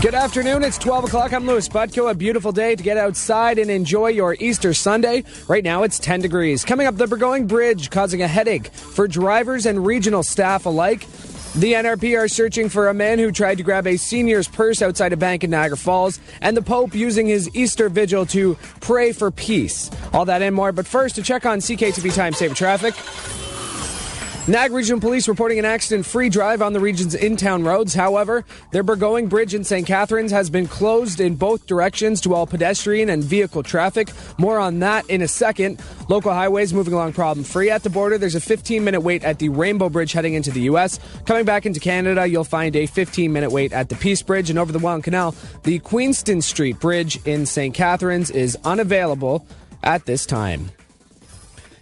Good afternoon, it's 12 o'clock. I'm Louis Butko. A beautiful day to get outside and enjoy your Easter Sunday. Right now it's 10 degrees. Coming up, the Burgoyne Bridge causing a headache for drivers and regional staff alike. The NRP are searching for a man who tried to grab a senior's purse outside a bank in Niagara Falls, and the Pope using his Easter vigil to pray for peace. All that and more, but first, to check on CKTV Time Saver Traffic. Niagara Regional Police reporting an accident-free drive on the region's in-town roads. However, their Burgoyne Bridge in St. Catharines has been closed in both directions to all pedestrian and vehicle traffic. More on that in a second. Local highways moving along problem-free. At the border, there's a 15-minute wait at the Rainbow Bridge heading into the U.S. Coming back into Canada, you'll find a 15-minute wait at the Peace Bridge. And over the Welland Canal, the Queenston Street Bridge in St. Catharines is unavailable at this time.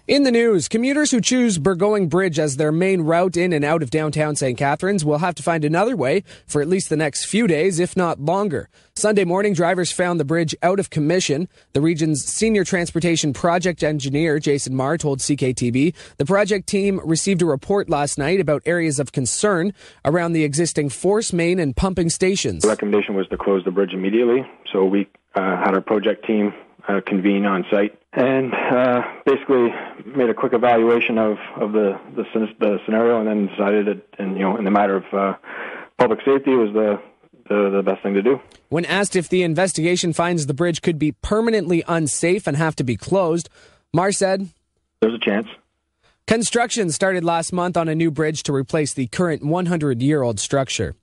In the news, commuters who choose Burgoyne Bridge as their main route in and out of downtown St. Catharines will have to find another way for at least the next few days, if not longer. Sunday morning, drivers found the bridge out of commission. The region's senior transportation project engineer, Jason Marr, told CKTB the project team received a report last night about areas of concern around the existing force main and pumping stations. The recommendation was to close the bridge immediately, so we had our project team convene on site and basically made a quick evaluation of the scenario, and then decided that, in the matter of public safety, was the best thing to do. When asked if the investigation finds the bridge could be permanently unsafe and have to be closed, Marr said, "There's a chance." Construction started last month on a new bridge to replace the current 100-year-old structure.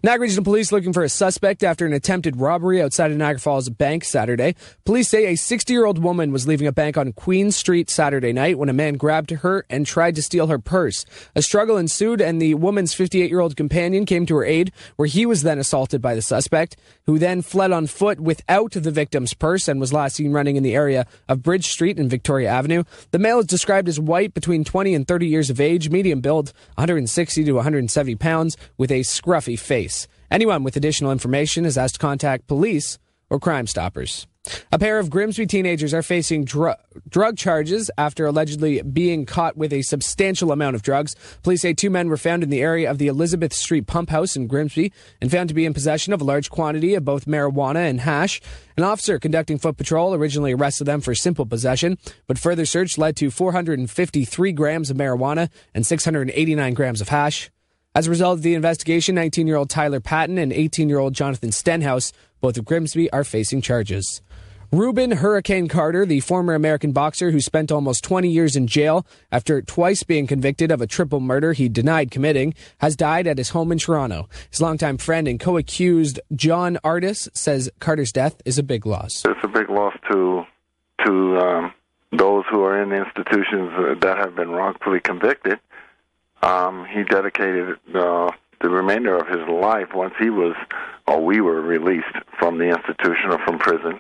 Niagara Regional Police looking for a suspect after an attempted robbery outside of Niagara Falls Bank Saturday. Police say a 60-year-old woman was leaving a bank on Queen Street Saturday night when a man grabbed her and tried to steal her purse. A struggle ensued, and the woman's 58-year-old companion came to her aid, where he was then assaulted by the suspect, who then fled on foot without the victim's purse and was last seen running in the area of Bridge Street and Victoria Avenue. The male is described as white, between 20 and 30 years of age, medium build, 160 to 170 pounds, with a scruffy face. Anyone with additional information is asked to contact police or Crime Stoppers. A pair of Grimsby teenagers are facing drug charges after allegedly being caught with a substantial amount of drugs. Police say two men were found in the area of the Elizabeth Street Pump House in Grimsby and found to be in possession of a large quantity of both marijuana and hash. An officer conducting foot patrol originally arrested them for simple possession, but further search led to 453 grams of marijuana and 689 grams of hash. As a result of the investigation, 19-year-old Tyler Patton and 18-year-old Jonathan Stenhouse, both of Grimsby, are facing charges. Reuben Hurricane Carter, the former American boxer who spent almost 20 years in jail after twice being convicted of a triple murder he denied committing, has died at his home in Toronto. His longtime friend and co-accused John Artis says Carter's death is a big loss. It's a big loss to those who are in institutions that have been wrongfully convicted. He dedicated the remainder of his life, once we were released from the institution or from prison,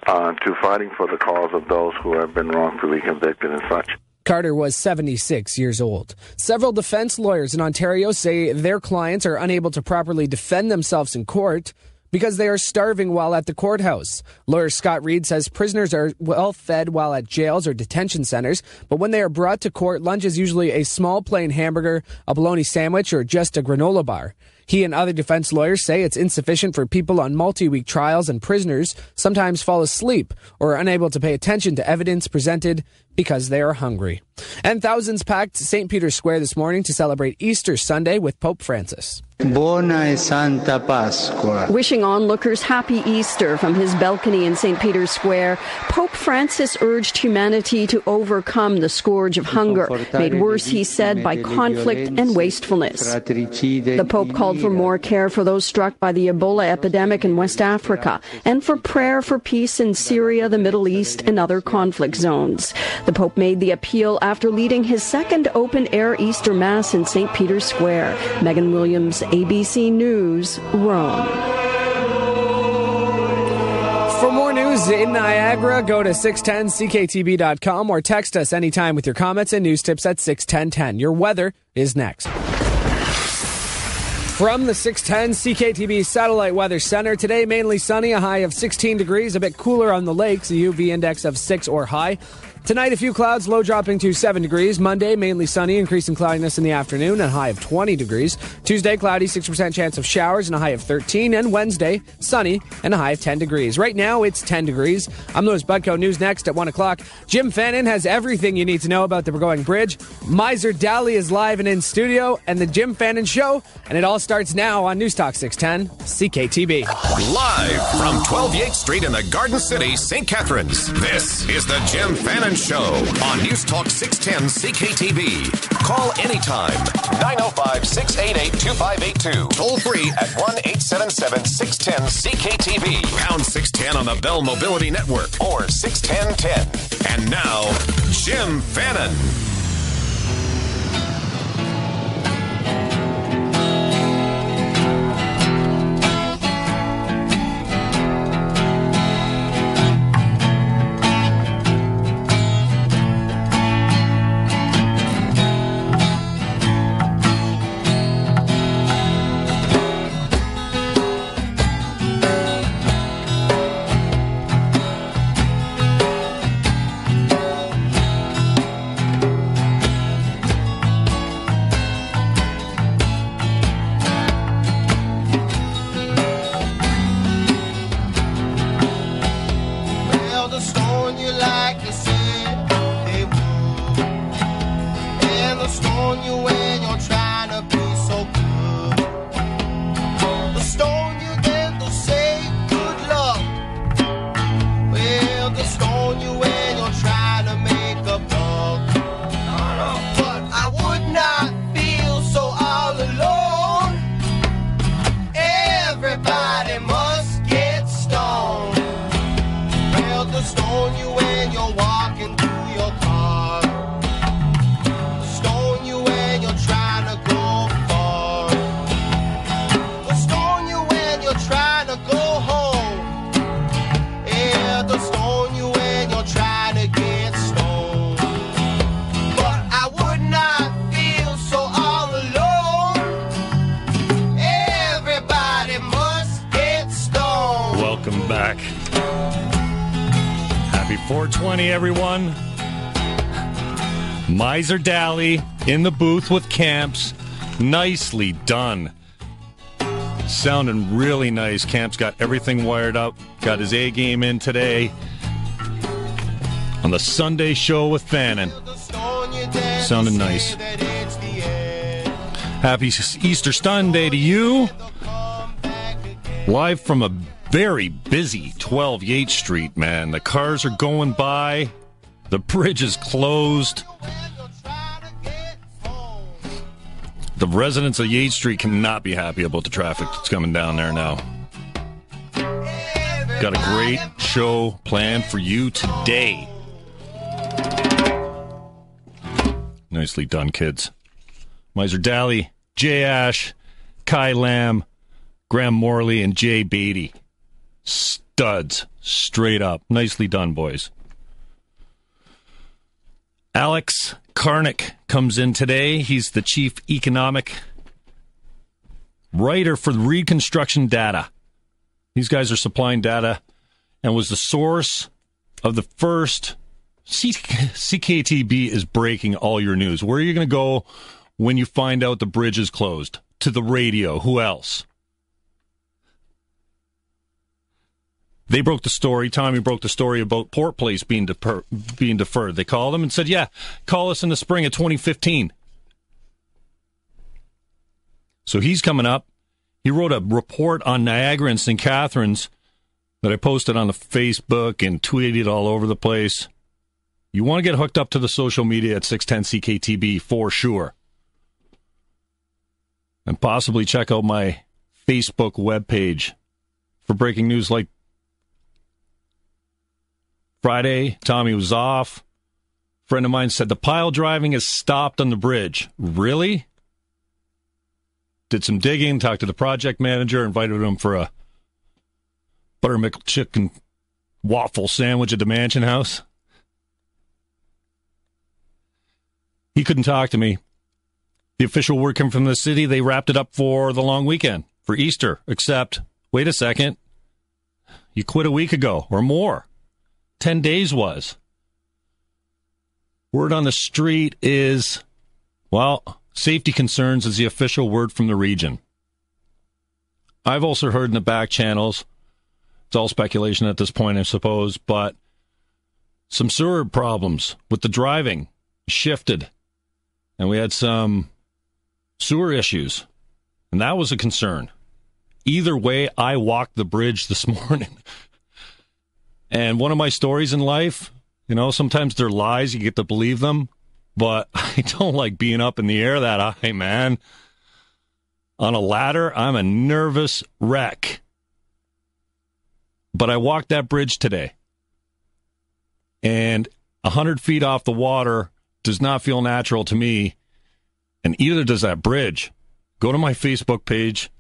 to fighting for the cause of those who have been wrongfully convicted and such. Carter was 76 years old. Several defense lawyers in Ontario say their clients are unable to properly defend themselves in court because they are starving while at the courthouse. Lawyer Scott Reed says prisoners are well fed while at jails or detention centers, but when they are brought to court, lunch is usually a small plain hamburger, a bologna sandwich, or just a granola bar. He and other defense lawyers say it's insufficient for people on multi-week trials, and prisoners sometimes fall asleep or are unable to pay attention to evidence presented because they are hungry. And thousands packed St. Peter's Square this morning to celebrate Easter Sunday with Pope Francis. Buona e Santa Pasqua. Wishing onlookers happy Easter from his balcony in St. Peter's Square, Pope Francis urged humanity to overcome the scourge of hunger, made worse, he said, by conflict and wastefulness. The Pope called for more care for those struck by the Ebola epidemic in West Africa and for prayer for peace in Syria, the Middle East, and other conflict zones. The Pope made the appeal after leading his second open-air Easter Mass in St. Peter's Square. Megan Williams, ABC News, Rome. For more news in Niagara, go to 610ckTB.com or text us anytime with your comments and news tips at 61010. Your weather is next. From the 610 CKTB Satellite Weather Center, today mainly sunny, a high of 16 degrees, a bit cooler on the lakes, a UV index of 6 or high. Tonight, a few clouds, low dropping to 7 degrees. Monday, mainly sunny, increasing cloudiness in the afternoon, and a high of 20 degrees. Tuesday, cloudy, 60% chance of showers, and a high of 13. And Wednesday, sunny, and a high of 10 degrees. Right now, it's 10 degrees. I'm Louis Budko. News next at 1 o'clock. Jim Fannon has everything you need to know about the Burgoyne Bridge. Miser Daly is live and in studio, and the Jim Fannon Show. And it all starts now on News Talk 610, CKTB. Live from 12 Yates Street in the Garden City, St. Catharines. This is the Jim Fannon Show on News Talk 610 CKTB. Call anytime. 905-688-2582. Toll free at 1-877-610-CKTB. Pound 610 on the Bell Mobility Network or 61010. And now, Jim Fannon. Welcome back. Happy 420, everyone. Miser Daly in the booth with Camps. Nicely done. Sounding really nice. Camps got everything wired up. Got his A game in today. On the Sunday show with Fannon. Sounding nice. Happy Easter Sunday to you. Live from a very busy 12 Yates Street, man. The cars are going by. The bridge is closed. The residents of Yates Street cannot be happy about the traffic that's coming down there now. Got a great show planned for you today. Nicely done, kids. Miser Daly, Jay Ash, Kai Lamb, Graham Morley, and Jay Beatty. Studs, straight up. Nicely done, boys. Alex Carrick comes in today. He's the chief economic writer for Reconstruction Data. These guys are supplying data and was the source of the first CKTB is breaking all your news. Where are you going to go when you find out the bridge is closed? To the radio. Who else? They broke the story. Tommy broke the story about Port Place being deferred. They called him and said, yeah, call us in the spring of 2015. So he's coming up. He wrote a report on Niagara and St. Catharines that I posted on the Facebook and tweeted all over the place. You want to get hooked up to the social media at 610 CKTB for sure. And possibly check out my Facebook webpage for breaking news like Friday, Tommy was off. A friend of mine said the pile driving has stopped on the bridge. Really? Did some digging, talked to the project manager, invited him for a buttermilk chicken waffle sandwich at the Mansion House. He couldn't talk to me. The official word came from the city. They wrapped it up for the long weekend, for Easter. Except, wait a second. You quit a week ago or more. 10 days was. Word on the street is, well, safety concerns is the official word from the region. I've also heard in the back channels, it's all speculation at this point, I suppose, but some sewer problems with the driving shifted, and we had some sewer issues, and that was a concern. Either way, I walked the bridge this morning. And one of my stories in life, you know, sometimes they're lies, you get to believe them, but I don't like being up in the air that high, man. On a ladder, I'm a nervous wreck. But I walked that bridge today. And 100 feet off the water does not feel natural to me, and either does that bridge. Go to my Facebook page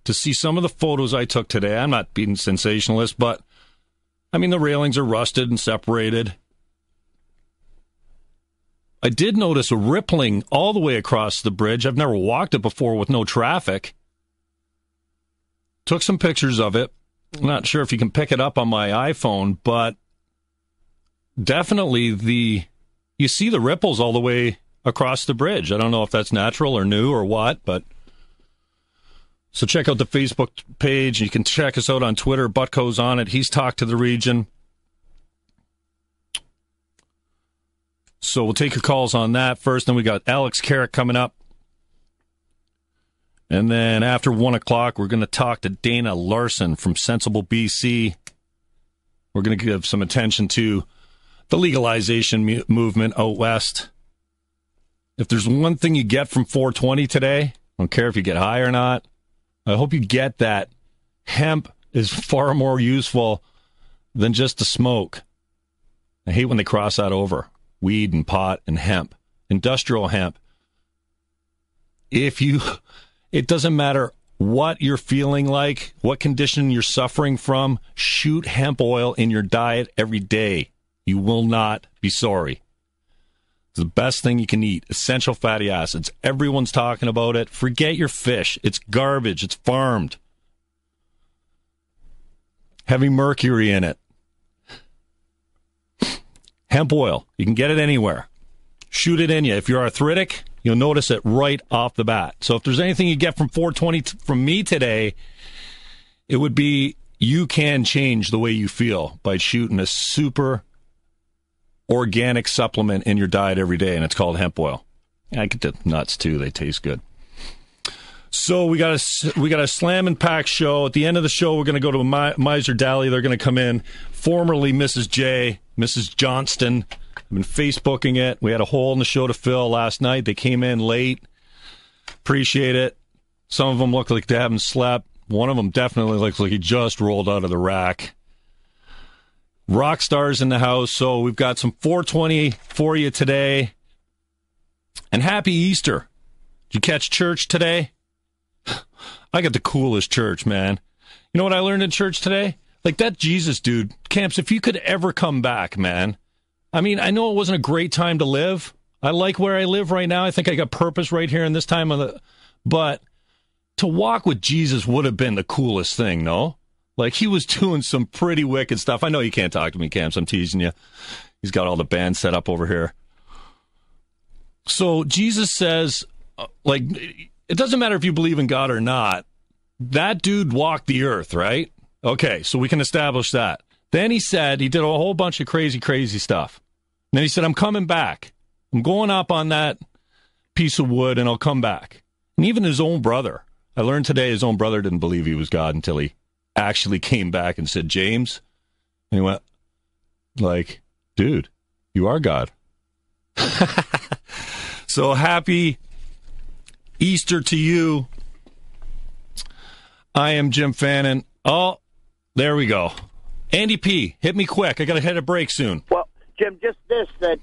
to see some of the photos I took today. I'm not being sensationalist, but, I mean, the railings are rusted and separated. I did notice a rippling all the way across the bridge. I've never walked it before with no traffic. Took some pictures of it. I'm not sure if you can pick it up on my iPhone, but definitely you see the ripples all the way across the bridge. I don't know if that's natural or new or what, but so check out the Facebook page. You can check us out on Twitter. Butko's on it. He's talked to the region. So we'll take your calls on that first. Then we got Alex Carrick coming up. And then after 1 o'clock, we're going to talk to Dana Larsen from Sensible BC. We're going to give some attention to the legalization movement out west. If there's one thing you get from 420 today, I don't care if you get high or not, I hope you get that hemp is far more useful than just the smoke. I hate when they cross that over. Weed and pot and hemp. Industrial hemp. It doesn't matter what you're feeling like, what condition you're suffering from, shoot hemp oil in your diet every day. You will not be sorry. It's the best thing you can eat. Essential fatty acids. Everyone's talking about it. Forget your fish. It's garbage. It's farmed. Heavy mercury in it. Hemp oil. You can get it anywhere. Shoot it in you. If you're arthritic, you'll notice it right off the bat. So if there's anything you get from 420 from me today, it would be you can change the way you feel by shooting a super organic supplement in your diet every day, and it's called hemp oil. I get the nuts too. They taste good. So we got a slam and pack show. At the end of the show, we're going to go to Miser Daly. They're going to come in. Formerly Mrs. J, Mrs. Johnston. I've been Facebooking it. We had a hole in the show to fill last night. They came in late. Appreciate it. Some of them look like they haven't slept. One of them definitely looks like he just rolled out of the rack. Rock stars in the house. So we've got some 420 for you today. And happy Easter. Did you catch church today? I got the coolest church, man. You know what I learned in church today? Like that Jesus dude, Camps, if you could ever come back, man. I mean, I know it wasn't a great time to live. I like where I live right now. I think I got purpose right here in this time of the... But to walk with Jesus would have been the coolest thing, no? Like, he was doing some pretty wicked stuff. I know you can't talk to me, Camps. I'm teasing you. He's got all the band set up over here. So Jesus says, like... It doesn't matter if you believe in God or not. That dude walked the earth, right? Okay, so we can establish that. Then he said, he did a whole bunch of crazy, crazy stuff. And then he said, I'm coming back. I'm going up on that piece of wood and I'll come back. And even his own brother, I learned today his own brother didn't believe he was God until he actually came back and said, James. And he went, like, dude, you are God. So happy Easter to you. I am Jim Fannon. Oh, there we go. Andy P., hit me quick. I got to hit a break soon. Well, Jim, just this, that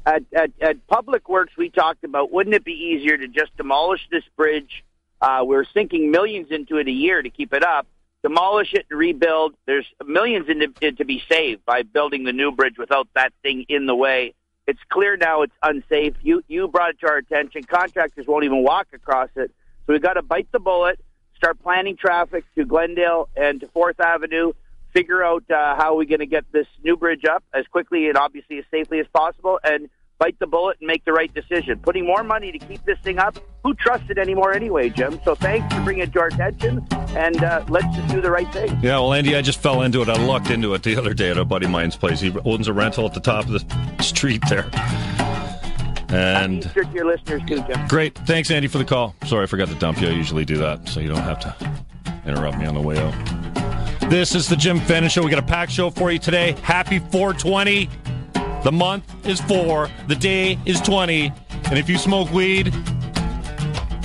at Public Works we talked about, wouldn't it be easier to just demolish this bridge? We're sinking millions into it a year to keep it up. Demolish it and rebuild. There's millions in it to be saved by building the new bridge without that thing in the way. It's clear now it's unsafe. You brought it to our attention. Contractors won't even walk across it. So we've got to bite the bullet, start planning traffic to Glendale and to 4th Avenue, figure out how we're going to get this new bridge up as quickly and obviously as safely as possible, and bite the bullet and make the right decision. Putting more money to keep this thing up, who trusts it anymore anyway, Jim? So thanks for bringing it to our attention, and let's just do the right thing. Yeah, well, Andy, I just fell into it. I lucked into it the other day at a buddy of mine's place. He owns a rental at the top of the street there. And Easter to your listeners too, Jim. Great. Thanks, Andy, for the call. Sorry, I forgot to dump you. I usually do that, so you don't have to interrupt me on the way out. This is the Jim Fannon Show. We got a packed show for you today. Happy 420. The month is 4. The day is 20. And if you smoke weed,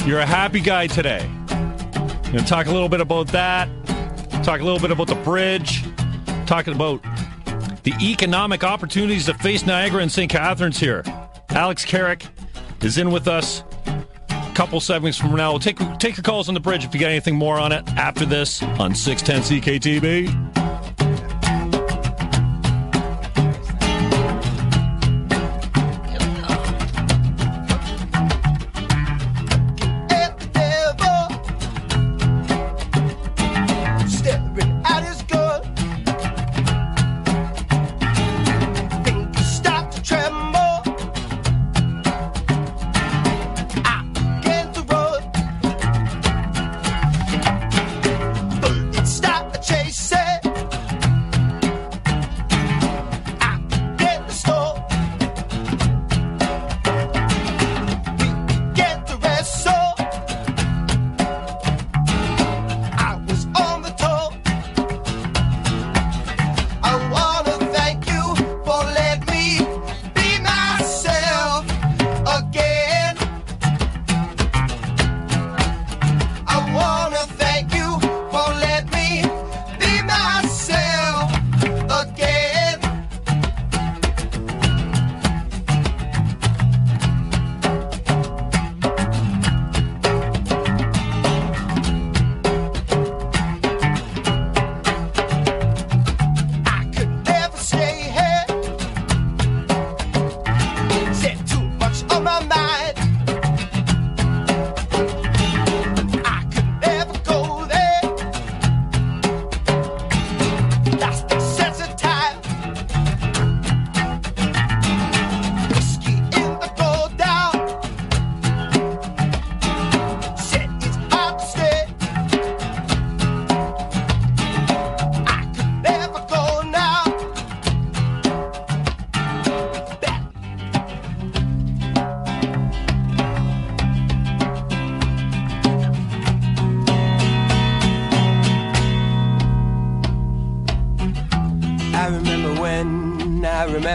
you're a happy guy today. We're going to talk a little bit about that. Talk a little bit about the bridge. Talking about the economic opportunities that face Niagara and St. Catharines here. Alex Carrick is in with us. A couple segments from now. We'll take the calls on the bridge if you got anything more on it after this on 610 CKTB.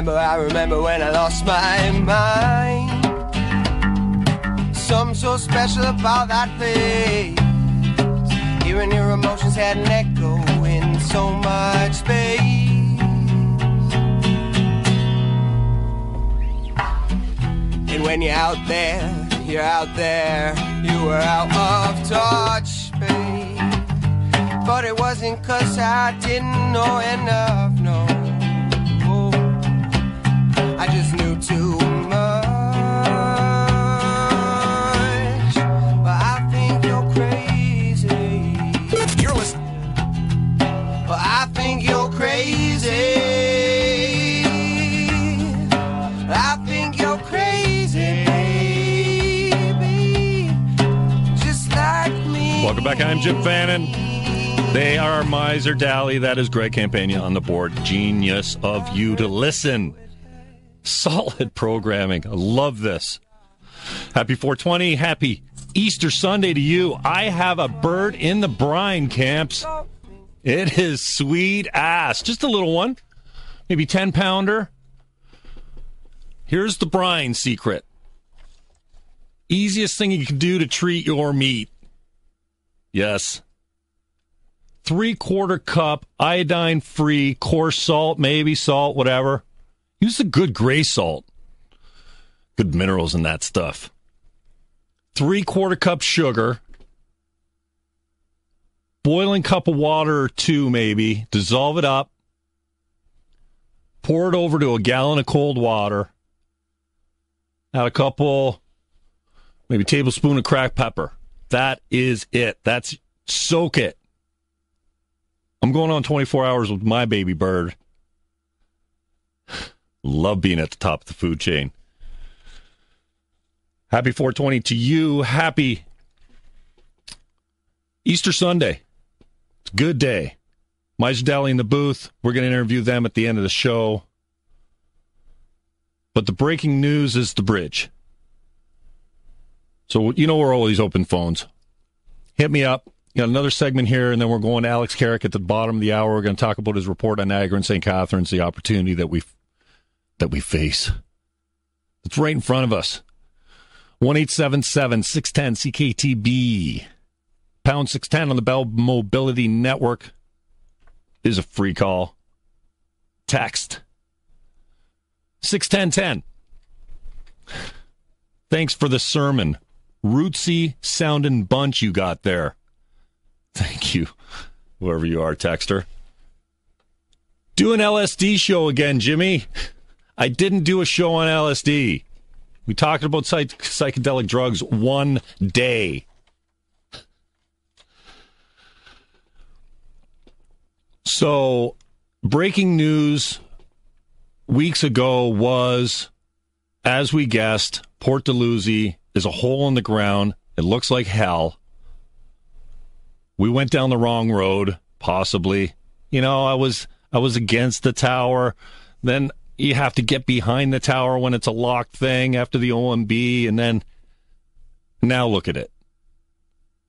I remember when I lost my mind. Something so special about that place. Hearing your emotions had an echo in so much space. And when you're out there, you were out of touch, babe. But it wasn't 'cause I didn't know enough, no. I just knew too much, but I think you're crazy. You're listening. But I think you're crazy. I think you're crazy, baby. Just like me. Welcome back. I'm Jim Fannon. They are Miser Daly. That is Greg Campagna on the board. Genius of you to listen. Solid programming. I love this. Happy 420. Happy Easter Sunday to you. I have a bird in the brine, Camps. It is sweet ass. Just a little one. Maybe 10-pounder. Here's the brine secret. Easiest thing you can do to treat your meat. Yes. 3/4 cup iodine-free coarse salt, maybe salt, whatever. Use the good gray salt. Good minerals in that stuff. 3/4 cup sugar. Boiling cup of water or 2 maybe. Dissolve it up. Pour it over to a gallon of cold water. Add a couple, maybe tablespoon of cracked pepper. That is it. Soak it. I'm going on 24 hours with my baby bird. Love being at the top of the food chain. Happy 420 to you. Happy Easter Sunday. It's a good day. Miser Daly in the booth. We're going to interview them at the end of the show. But the breaking news is the bridge. So, you know, we're always open phones. Hit me up. Got another segment here, and then we're going to Alex Carrick at the bottom of the hour. We're going to talk about his report on Niagara and St. Catharines, the opportunity that we face. It's right in front of us. 1-877-610-CKTB. Pound 610 on the Bell Mobility Network is a free call. Text 61010. Thanks for the sermon. Rootsy sounding bunch you got there. Thank you, whoever you are, texter. Do an LSD show again, Jimmy. I didn't do a show on LSD. We talked about psychedelic drugs one day. So, breaking news weeks ago was, as we guessed, Port Dalhousie is a hole in the ground. It looks like hell. We went down the wrong road, possibly. You know, I was against the tower. Then you have to get behind the tower when it's a locked thing after the OMB, and then now look at it.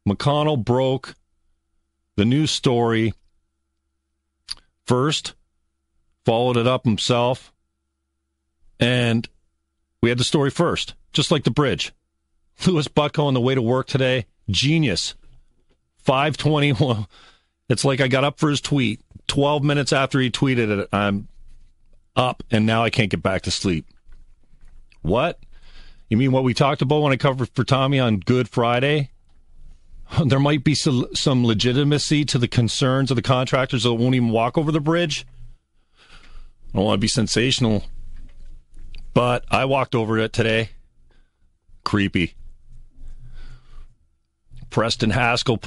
McConnell broke the news story first, followed it up himself, and we had the story first, just like the bridge. Louis Butko on the way to work today, genius. 5:20. It's like I got up for his tweet. 12 minutes after he tweeted it, I'm up, and now I can't get back to sleep. What? You mean what we talked about when I covered for Tommy on Good Friday? There might be some legitimacy to the concerns of the contractors that won't even walk over the bridge. I don't want to be sensational, but I walked over it today. Creepy. Preston Haskell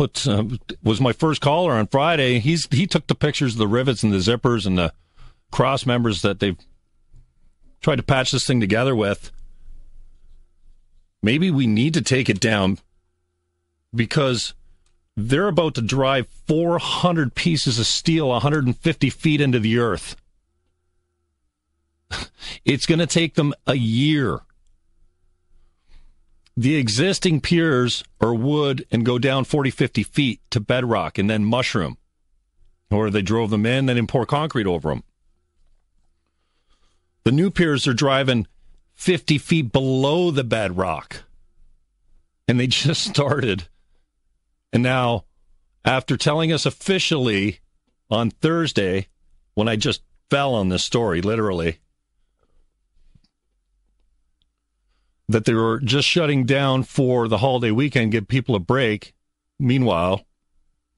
was my first caller on Friday. He took the pictures of the rivets and the zippers and the cross members that they've tried to patch this thing together with. Maybe we need to take it down because they're about to drive 400 pieces of steel 150 feet into the earth. It's going to take them a year. The existing piers are wood and go down 40, 50 feet to bedrock and then mushroom. Or they drove them in, then pour concrete over them. The new piers are driving 50 feet below the bedrock. And they just started. And now, after telling us officially on Thursday, when I just fell on this story, literally, that they were just shutting down for the holiday weekend, give people a break. Meanwhile,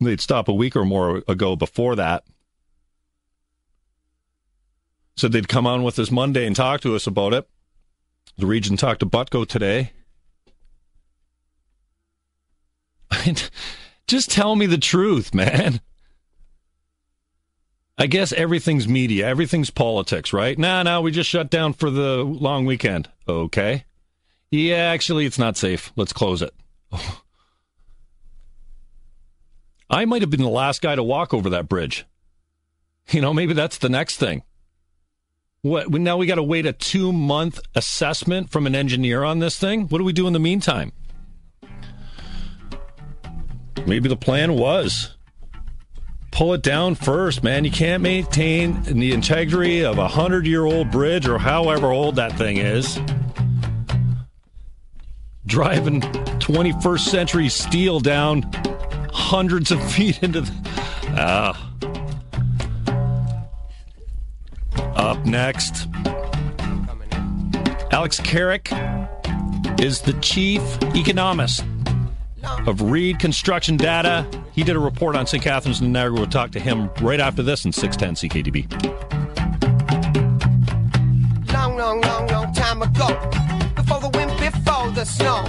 they'd stop a week or more ago before that. So they'd come on with us Monday and talk to us about it. The region talked to Butko today. Just tell me the truth, man. I guess everything's media, everything's politics, right? No, we just shut down for the long weekend. Okay. Yeah, actually, it's not safe. Let's close it. I might have been the last guy to walk over that bridge. You know, maybe that's the next thing. What? Now we got to wait a 2-month assessment from an engineer on this thing? What do we do in the meantime? Maybe the plan was pull it down first, man. You can't maintain the integrity of a 100-year-old bridge or however old that thing is. Driving 21st century steel down hundreds of feet into the... Up next, Alex Carrick is the chief economist of Reed Construction Data. He did a report on St. Catharines and Niagara. We'll talk to him right after this in 610 CKTB. Long time ago, before the wind, before the snow,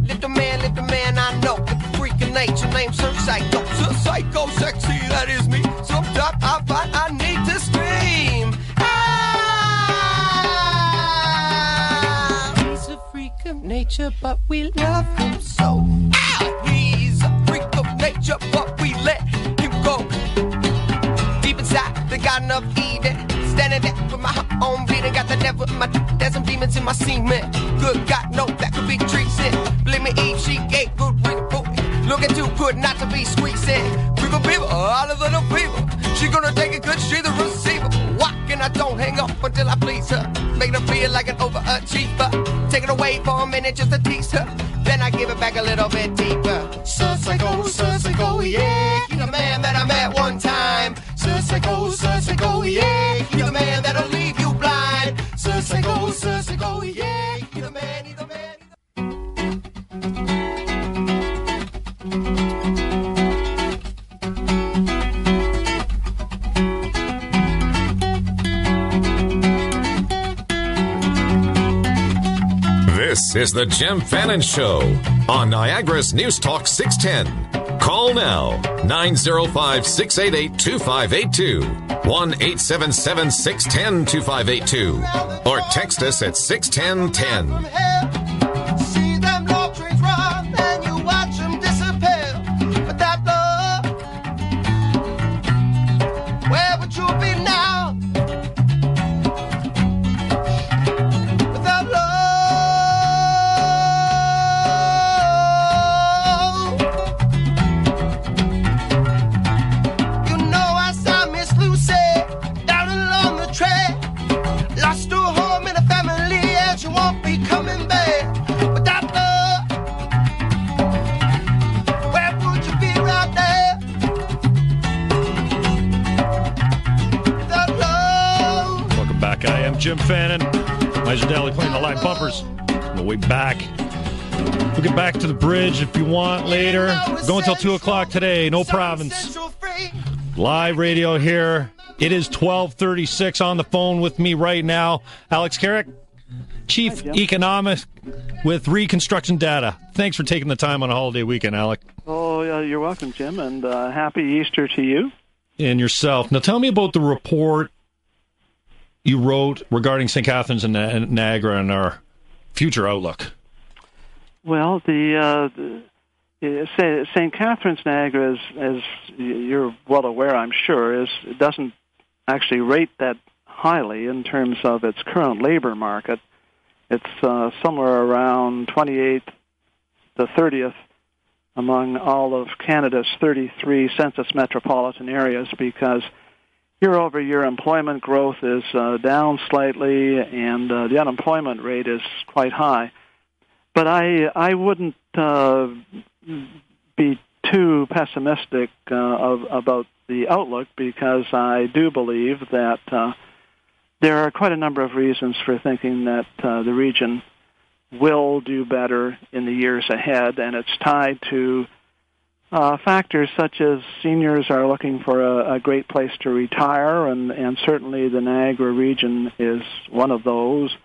lived a man I know, with a freak of nature named Sir Psycho. Sir Psycho, sexy, that is me. Sometimes I find I need to scream. Ah! He's a freak of nature. nature, but we love him so. Ow! He's a freak of nature, but we let him go. Deep inside, they got enough eating. Standing there with my heart on beating. Got the devil in my there's some demons in my semen. Good God, no, that could be treason. Believe me, Eve, she ate good reason. Looking too good not to be squeezing. People, all of the little people. She gonna take it good, she the receiver. Walking, I don't hang up until I please her. Making her feel like an overachiever. Take it away for a minute just to tease her. Then I give it back a little bit deeper. Psycho, yeah. You're the man that I met one time. Psycho, yeah. You're the man that'll leave you blind. Psycho, yeah. You're the man, he's the man. This is the Jim Fannon Show on Niagara's News Talk 610. Call now, 905-688-2582, 1-877-610-2582, or text us at 61010. See them love trains run and you watch them disappear. But that love, where would you be now? Without love, you know I saw Miss Lucy down along the track. Lost her home and a family and she won't be coming back. Without love, where would you be right there? Without love. Welcome back. I am Jim Fannon. Mr. Daly playing the live bumpers. On the way back. We'll get back to the bridge if you want later. Go until 2 o'clock today. No province. Live radio here. It is 12:36 on the phone with me right now. Alex Carrick, Chief Economist with Reconstruction Data. Thanks for taking the time on a holiday weekend, Alec. Oh, you're welcome, Jim, and happy Easter to you. And yourself. Now tell me about the report you wrote regarding St. Catharines and Niagara and our future outlook. Well, the St. Catharines, Niagara, as you're well aware, I'm sure, doesn't actually rate that highly in terms of its current labor market. It's somewhere around 28th to 30th among all of Canada's 33 census metropolitan areas because year-over-year employment growth is down slightly and the unemployment rate is quite high. But I wouldn't be too pessimistic about the outlook because I do believe that there are quite a number of reasons for thinking that the region will do better in the years ahead, and it's tied to factors such as seniors are looking for a great place to retire, and certainly the Niagara region is one of those.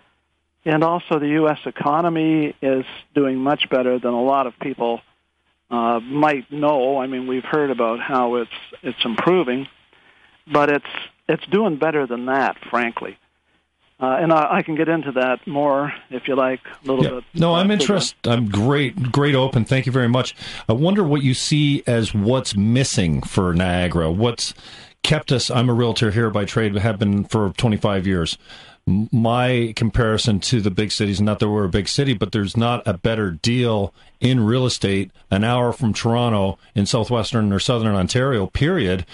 And also the U.S. economy is doing much better than a lot of people might know. I mean, we've heard about how it's improving, but it's doing better than that, frankly. And I can get into that more if you like a little bit. No, I'm interested. I'm great open. Thank you very much. I wonder what you see as what's missing for Niagara. What's kept us? I'm a realtor here by trade, have been for 25 years. My comparison to the big cities, not that we're a big city, but there's not a better deal in real estate an hour from Toronto in southwestern or southern Ontario, period.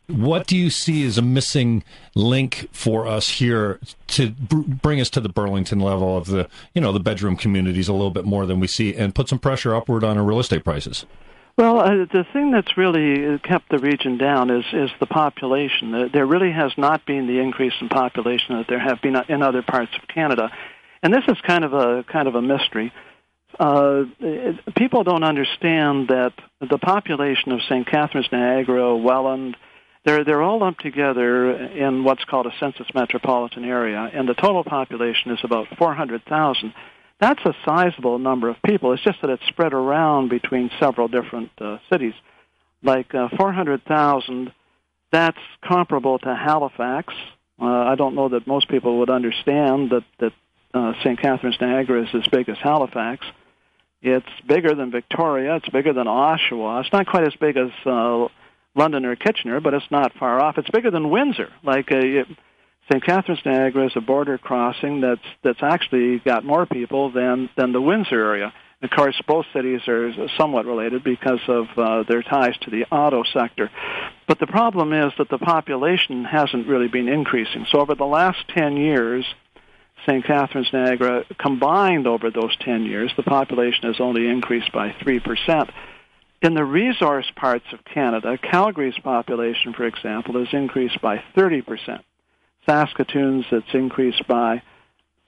What do you see as a missing link for us here to bring us to the Burlington level of the bedroom communities a little bit more than we see and put some pressure upward on our real estate prices? Well, the thing that's really kept the region down is the population. There really has not been the increase in population that there have been in other parts of Canada, and this is kind of a mystery. People don't understand that the population of St. Catharines, Niagara, Welland, they're all lumped together in what's called a census metropolitan area, and the total population is about 400,000. That's a sizable number of people. It's just that it's spread around between several different cities. Like 400,000, that's comparable to Halifax. I don't know that most people would understand that St. Catharines, Niagara is as big as Halifax. It's bigger than Victoria. It's bigger than Oshawa. It's not quite as big as London or Kitchener, but it's not far off. It's bigger than Windsor. Like St. Catharines, Niagara is a border crossing that's actually got more people than the Windsor area. Of course, both cities are somewhat related because of their ties to the auto sector. But the problem is that the population hasn't really been increasing. So over the last 10 years, St. Catharines, Niagara, combined over those 10 years, the population has only increased by 3%. In the resource parts of Canada, Calgary's population, for example, has increased by 30%. Saskatoon's, it's increased by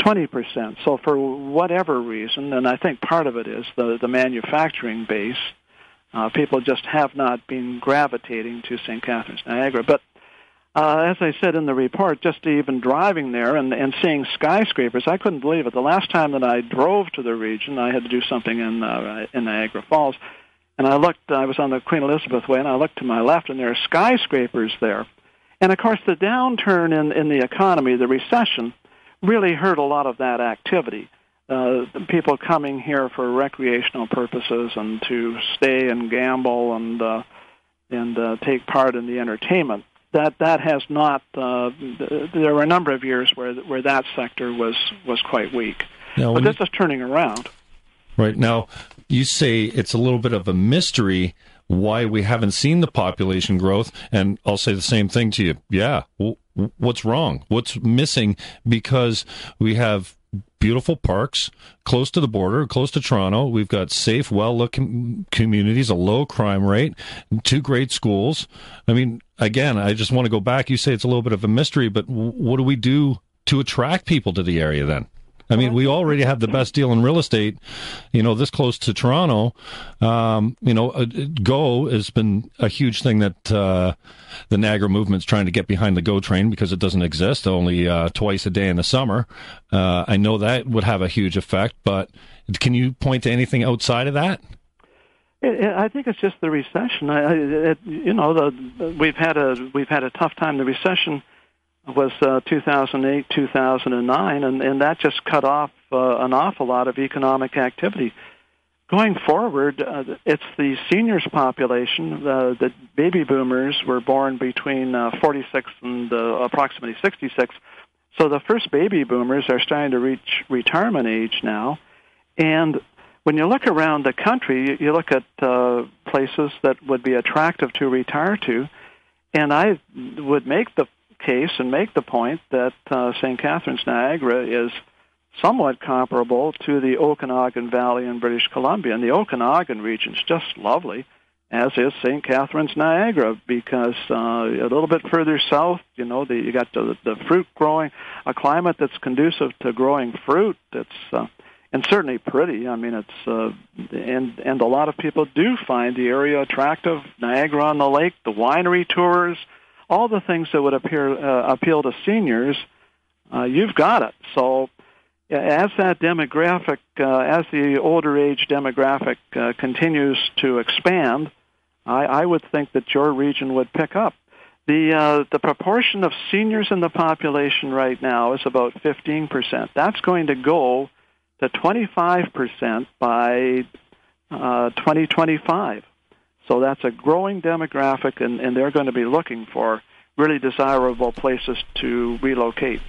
20%. So for whatever reason, and I think part of it is the manufacturing base, people just have not been gravitating to St. Catharines, Niagara. But as I said in the report, just even driving there and seeing skyscrapers, I couldn't believe it. The last time that I drove to the region, I had to do something in Niagara Falls, and I was on the Queen Elizabeth Way, and I looked to my left, and there are skyscrapers there. And, of course, the downturn in the economy, the recession, really hurt a lot of that activity. People coming here for recreational purposes and to stay and gamble and take part in the entertainment. That has not. There were a number of years where that sector was quite weak. Now, but this is turning around. Right now, you say it's a little bit of a mystery why we haven't seen the population growth, and I'll say the same thing to you. Yeah, what's wrong? What's missing? Because we have beautiful parks close to the border, close to Toronto. We've got safe, well-looking communities, a low crime rate, 2 great schools. I mean, again, I just want to go back. You say it's a little bit of a mystery, but what do we do to attract people to the area then? I mean, we already have the best deal in real estate, this close to Toronto. GO has been a huge thing that the Niagara movement's trying to get behind the GO train because it doesn't exist, only twice a day in the summer. I know that would have a huge effect, but can you point to anything outside of that? I think it's just the recession. We've had a tough time. The recession was 2008, 2009, and that just cut off an awful lot of economic activity. Going forward, it's the seniors population. The baby boomers were born between 46 and approximately 66. So the first baby boomers are starting to reach retirement age now. And when you look around the country, you look at places that would be attractive to retire to, and I would make the case and make the point that St. Catharines, Niagara is somewhat comparable to the Okanagan Valley in British Columbia. And the Okanagan region is just lovely, as is St. Catharines, Niagara, because a little bit further south, you got the fruit growing, a climate that's conducive to growing fruit. It's and certainly pretty. I mean, it's and a lot of people do find the area attractive. Niagara on the Lake, the winery tours, all the things that would appeal to seniors, you've got it. So as that demographic, as the older age demographic continues to expand, I would think that your region would pick up. The proportion of seniors in the population right now is about 15%. That's going to go to 25% by 2025. So that's a growing demographic, and they're going to be looking for really desirable places to relocate.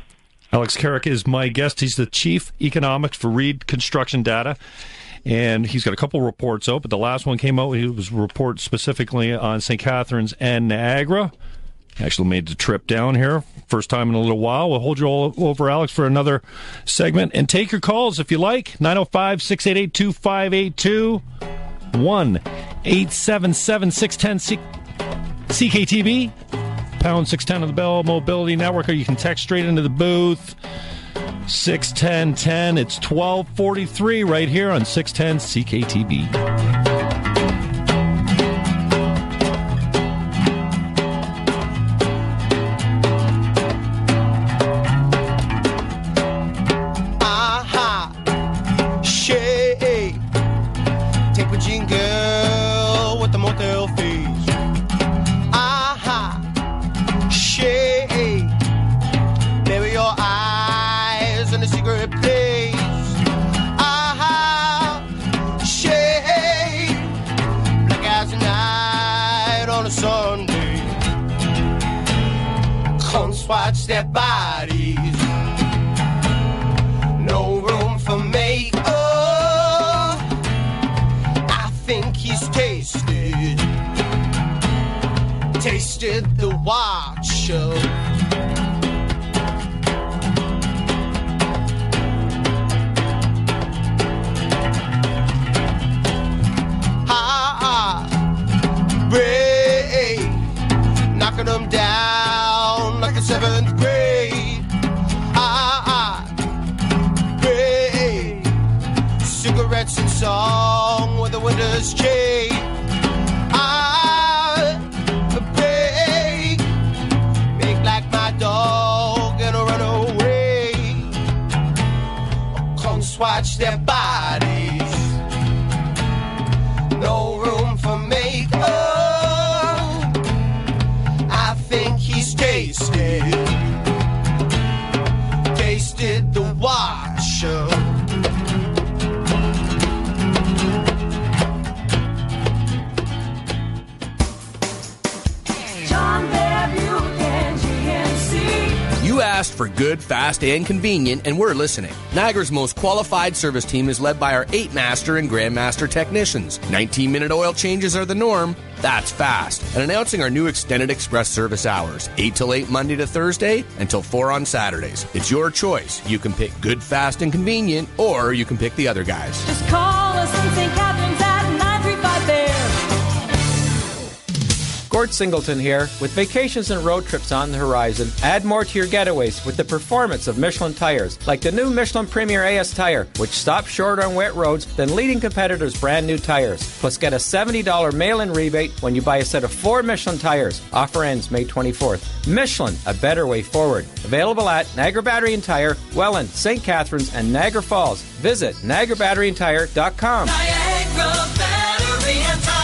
Alex Carrick is my guest. He's the Chief Economics for Reed Construction Data, and he's got a couple reports out, but the last one came out. It was a report specifically on St. Catharines and Niagara. Actually made the trip down here. First time in a little while. We'll hold you all over, Alex, for another segment. And take your calls if you like. 905-688-2582. 1-877-610-CKTB. Pound 610 on the Bell Mobility Network, or you can text straight into the booth. 610-10. It's 1243 right here on 610 CKTB. Place. Cunts watch their bodies. No room for makeup. I think he's tasted the watch of. Break, knocking them down like a 7th grade. Break, cigarettes and song with the windows shade. Break, make like my dog and run away. Cunts watch their bodies. No room for makeup. I think he's tasted the watch of. You asked for good, fast, and convenient, and we're listening. Niagara's most qualified service team is led by our 8 Master and Grandmaster technicians. 19-minute oil changes are the norm. That's fast. And announcing our new Extended Express service hours, 8 till 8 Monday to Thursday, until 4 on Saturdays. It's your choice. You can pick good, fast, and convenient, or you can pick the other guys. Just call us in St. Catharines at 935 there. Gord Singleton here. With vacations and road trips on the horizon, add more to your getaways with the performance of Michelin tires, like the new Michelin Premier AS tire, which stops shorter on wet roads than leading competitors' brand new tires. Plus, get a $70 mail-in rebate when you buy a set of 4 Michelin tires. Offer ends May 24th. Michelin, a better way forward. Available at Niagara Battery and Tire, Welland, St. Catharines, and Niagara Falls. Visit NiagaraBatteryandTire.com. Niagara Battery and Tire.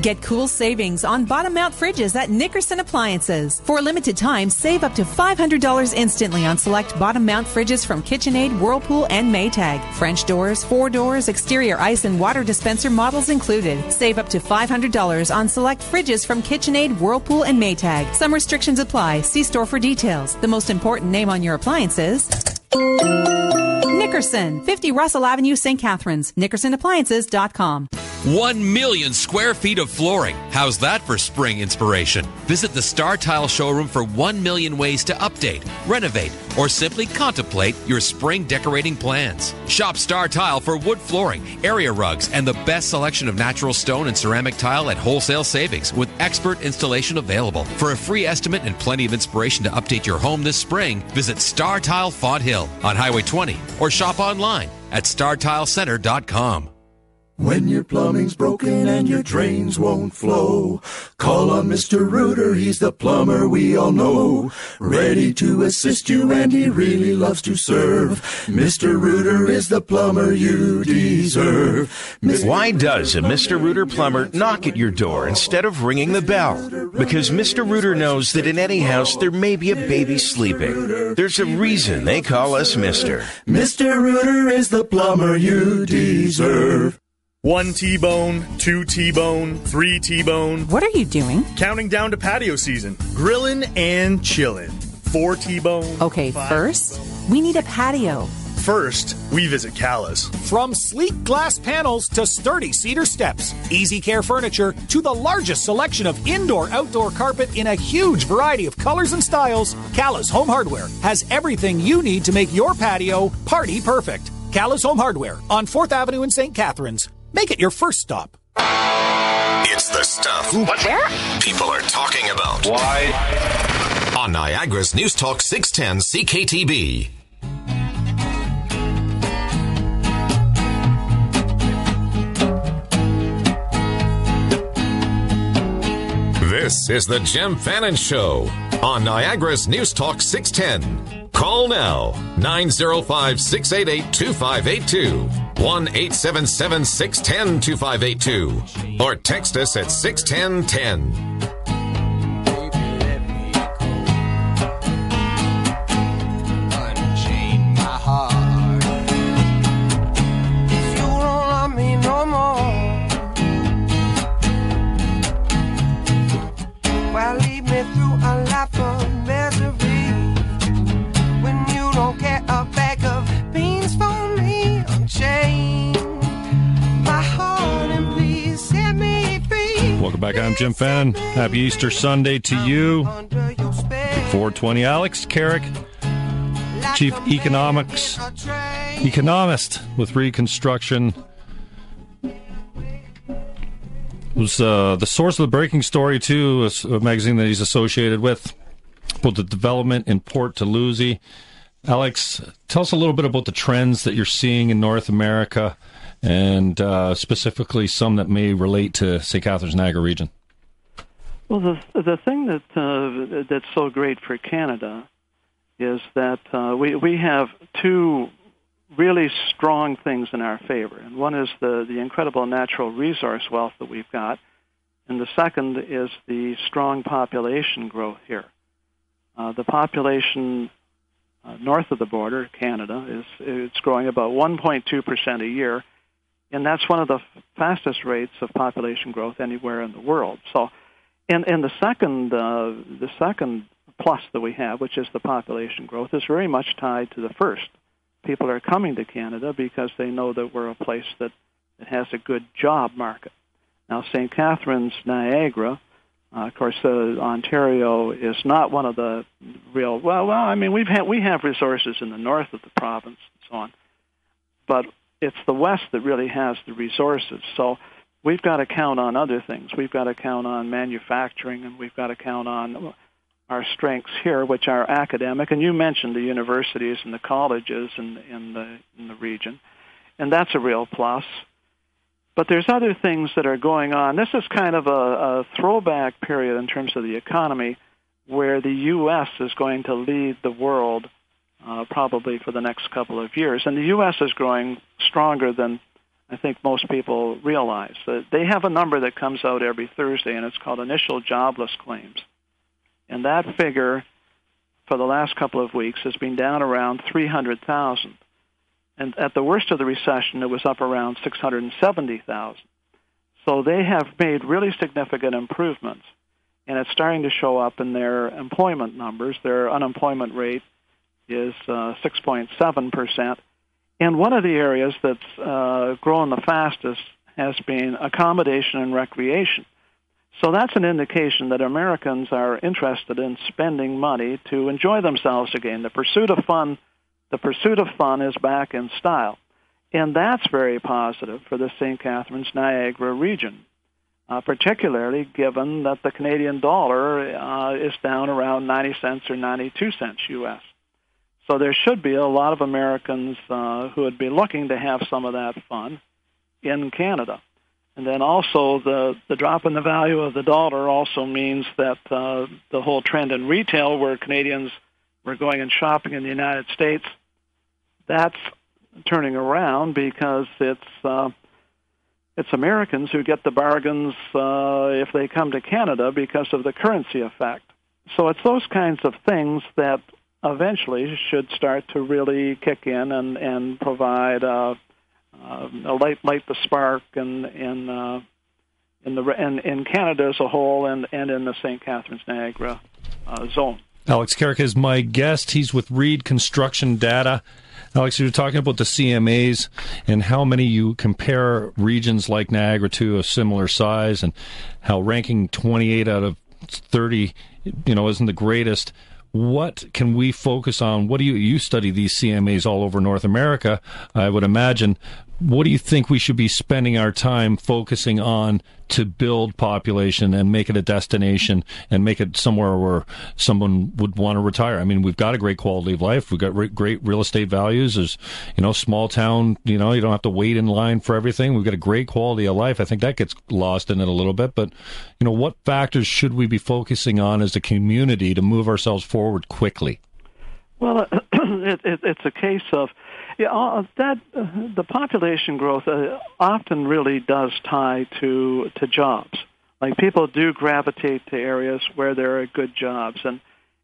Get cool savings on bottom mount fridges at Nickerson Appliances. For a limited time, save up to $500 instantly on select bottom mount fridges from KitchenAid, Whirlpool, and Maytag. French doors, 4 doors, exterior ice and water dispenser models included. Save up to $500 on select fridges from KitchenAid, Whirlpool, and Maytag. Some restrictions apply. See store for details. The most important name on your appliances: Nickerson, 50 Russell Avenue, St. Catharines. NickersonAppliances.com. 1 million square feet of flooring. How's that for spring inspiration? Visit the Star Tile showroom for 1 million ways to update, renovate, or simply contemplate your spring decorating plans. Shop Star Tile for wood flooring, area rugs, and the best selection of natural stone and ceramic tile at wholesale savings with expert installation available. For a free estimate and plenty of inspiration to update your home this spring, visit Star Tile Font Hill on Highway 20 or shop online at StarTileCenter.com. When your plumbing's broken and your drains won't flow, call on Mr. Rooter, he's the plumber we all know. Ready to assist you and he really loves to serve. Mr. Rooter is the plumber you deserve. Why does a Mr. Rooter plumber knock at your door instead of ringing the bell? Because Mr. Rooter knows that in any house there may be a baby sleeping. There's a reason they call us Mr. Mr. Rooter is the plumber you deserve. 1 T-bone, 2 T-bone, 3 T-bone. What are you doing? Counting down to patio season. Grilling and chilling. 4 T-bone. Okay, 5 first, T-bone. we need a patio. First, we visit Calais. From sleek glass panels to sturdy cedar steps, Easy Care furniture to the largest selection of indoor-outdoor carpet in a huge variety of colors and styles, Calais Home Hardware has everything you need to make your patio party perfect. Calais Home Hardware on 4th Avenue in St. Catharines. Make it your first stop. It's the stuff people are talking about. Why? On Niagara's News Talk 610 CKTB. This is the Jim Fannon Show on Niagara's News Talk 610. Call now, 905-688-2582, 1-877-610-2582, or text us at 61010. Unchain my heart. You don't love me no more. Welcome back. I'm Jim Fannon. Happy Easter Sunday to you. 420. Alex Carrick, Chief Economist with Reconstruction, was the source of the breaking story, too, a magazine that he's associated with, about the development in Port Dalhousie. Alex, tell us a little bit about the trends that you're seeing in North America, and specifically some that may relate to St. Catharines, Niagara region. Well, the thing that's so great for Canada is that we have two really strong things in our favor. And one is the incredible natural resource wealth that we've got, and the second is the strong population growth here. The population north of the border, Canada, it's growing about 1.2% a year, and that's one of the fastest rates of population growth anywhere in the world. So, and the second plus that we have, which is the population growth, is very much tied to the first. People are coming to Canada because they know that we're a place that has a good job market. Now, St. Catharines, Niagara, of course, Ontario is not one of the real. Well, I mean, we have resources in the north of the province and so on, but it's the west that really has the resources. So we've got to count on other things. We've got to count on manufacturing, and we've got to count on our strengths here, which are academic. And you mentioned the universities and the colleges in the region, and that's a real plus. But there's other things that are going on. This is kind of a throwback period in terms of the economy, where the U.S. is going to lead the world probably for the next couple of years. And the U.S. is growing stronger than I think most people realize. They have a number that comes out every Thursday, and it's called initial jobless claims. And that figure for the last couple of weeks has been down around 300,000. And at the worst of the recession, it was up around 670,000. So they have made really significant improvements, and it's starting to show up in their employment numbers. Their unemployment rate is 6.7%. And one of the areas that's grown the fastest has been accommodation and recreation. So that's an indication that Americans are interested in spending money to enjoy themselves again. The pursuit of fun is back in style. And that's very positive for the St. Catharines, Niagara region, particularly given that the Canadian dollar is down around 90 cents or 92 cents U.S. So there should be a lot of Americans who would be looking to have some of that fun in Canada. And then also the drop in the value of the dollar also means that the whole trend in retail, where Canadians were going and shopping in the United States, that's turning around because it's Americans who get the bargains if they come to Canada because of the currency effect. So it's those kinds of things that eventually should start to really kick in and provide light the spark in Canada as a whole and in the St. Catharines Niagara zone. Alex Carrick is my guest. He's with Reed Construction Data. Alex, you were talking about the CMAs and how many you compare regions like Niagara to a similar size, and how ranking 28 out of 30, isn't the greatest. What can we focus on? What do you study these CMAs all over North America, I would imagine. What do you think we should be spending our time focusing on to build population and make it a destination and make it somewhere where someone would want to retire? I mean, we've got a great quality of life. We've got great real estate values. There's, small town, you don't have to wait in line for everything. We've got a great quality of life. I think that gets lost in it a little bit. But, what factors should we be focusing on as a community to move ourselves forward quickly? Well, it's a case of the population growth often really does tie to jobs. Like, people do gravitate to areas where there are good jobs, and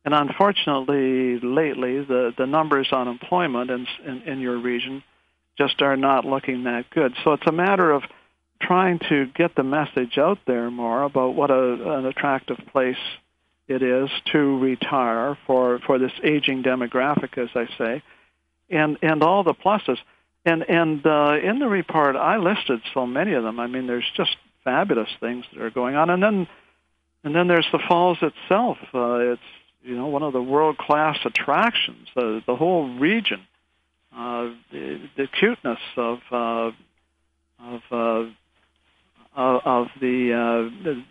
unfortunately lately the numbers on employment in your region just are not looking that good. So it's a matter of trying to get the message out there more about what an attractive place it is to retire for this aging demographic, as I say, and all the pluses. And in the report, I listed so many of them. I mean, there's just fabulous things that are going on. And then there's the falls itself. It's one of the world-class attractions. The whole region, the cuteness of the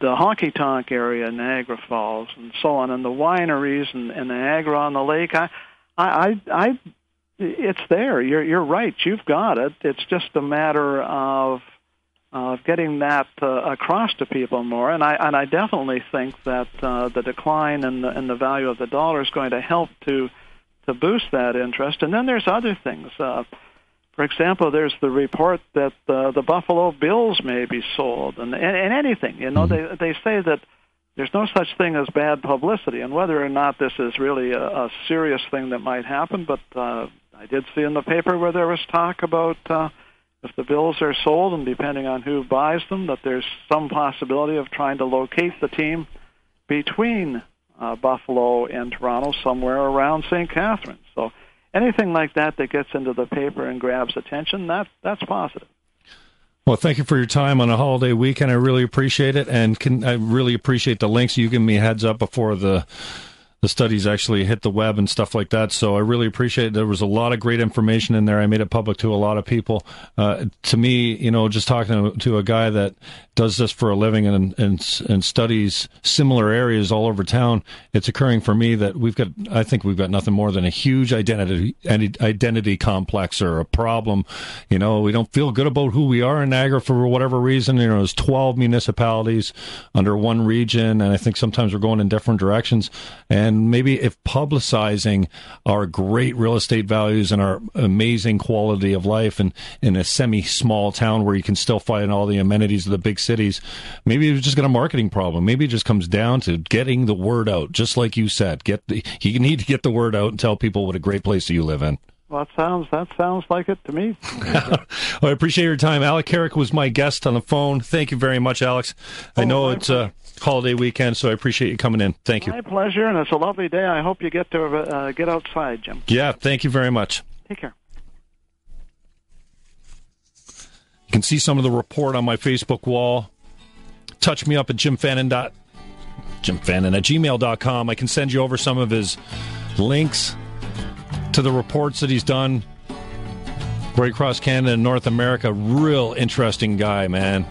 honky-tonk area, Niagara Falls, and so on, and the wineries and Niagara on the lake. It's there. You're right. You've got it. It's just a matter of getting that across to people more. And I definitely think that the decline in the value of the dollar is going to help to boost that interest. And then there's other things. For example, there's the report that the Buffalo Bills may be sold, and anything. They say that there's no such thing as bad publicity, and whether or not this is really a serious thing that might happen. But I did see in the paper where there was talk about if the Bills are sold, and depending on who buys them, that there's some possibility of trying to locate the team between Buffalo and Toronto, somewhere around St. Catharines. So anything like that gets into the paper and grabs attention, that's positive. Well, thank you for your time on a holiday weekend. I really appreciate it, and I really appreciate the links. You give me a heads up before the studies actually hit the web and stuff like that, so I really appreciate it. There was a lot of great information in there. I made it public to a lot of people. To me, just talking to a guy that does this for a living and studies similar areas all over town, it's occurring for me that I think we've got nothing more than a huge identity complex or a problem. We don't feel good about who we are in Niagara for whatever reason. There's 12 municipalities under one region, and I think sometimes we're going in different directions. And maybe if publicizing our great real estate values and our amazing quality of life in a semi-small town where you can still find all the amenities of the big cities, maybe we've just got a marketing problem. Maybe it just comes down to getting the word out, just like you said. You need to get the word out and tell people what a great place you live in. Well, that sounds like it to me. Well, I appreciate your time. Alec Carrick was my guest on the phone. Thank you very much, Alex. I know it's a holiday weekend, so I appreciate you coming in. Thank you. My pleasure, and it's a lovely day. I hope you get to get outside, Jim. Yeah, thank you very much. Take care. You can see some of the report on my Facebook wall. Touch me up at jimfannon@gmail.com. I can send you over some of his links to the reports that he's done right across Canada and North America. Real interesting guy, man.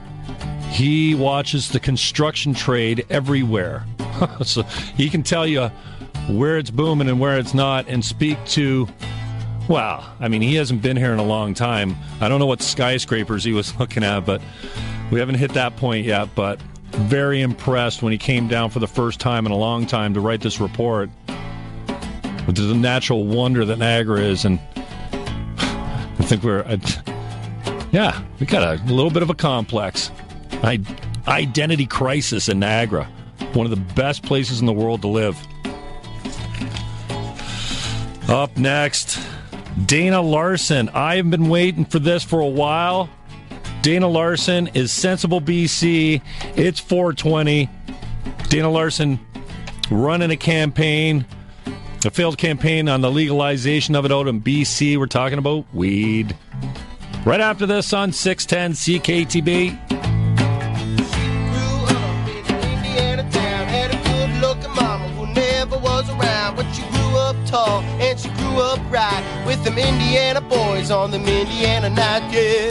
He watches the construction trade everywhere. So he can tell you where it's booming and where it's not, and speak to, he hasn't been here in a long time. I don't know what skyscrapers he was looking at, but we haven't hit that point yet. But very impressed when he came down for the first time in a long time to write this report with the natural wonder that Niagara is. And I think we got a little bit of a complex. Identity crisis in Niagara. One of the best places in the world to live. Up next, Dana Larsen. I've been waiting for this for a while. Dana Larsen is Sensible BC. It's 420. Dana Larsen running a campaign, a failed campaign on the legalization of it out in BC. We're talking about weed. Right after this on 610 CKTB. And she grew up right with them Indiana boys on them Indiana night, yeah.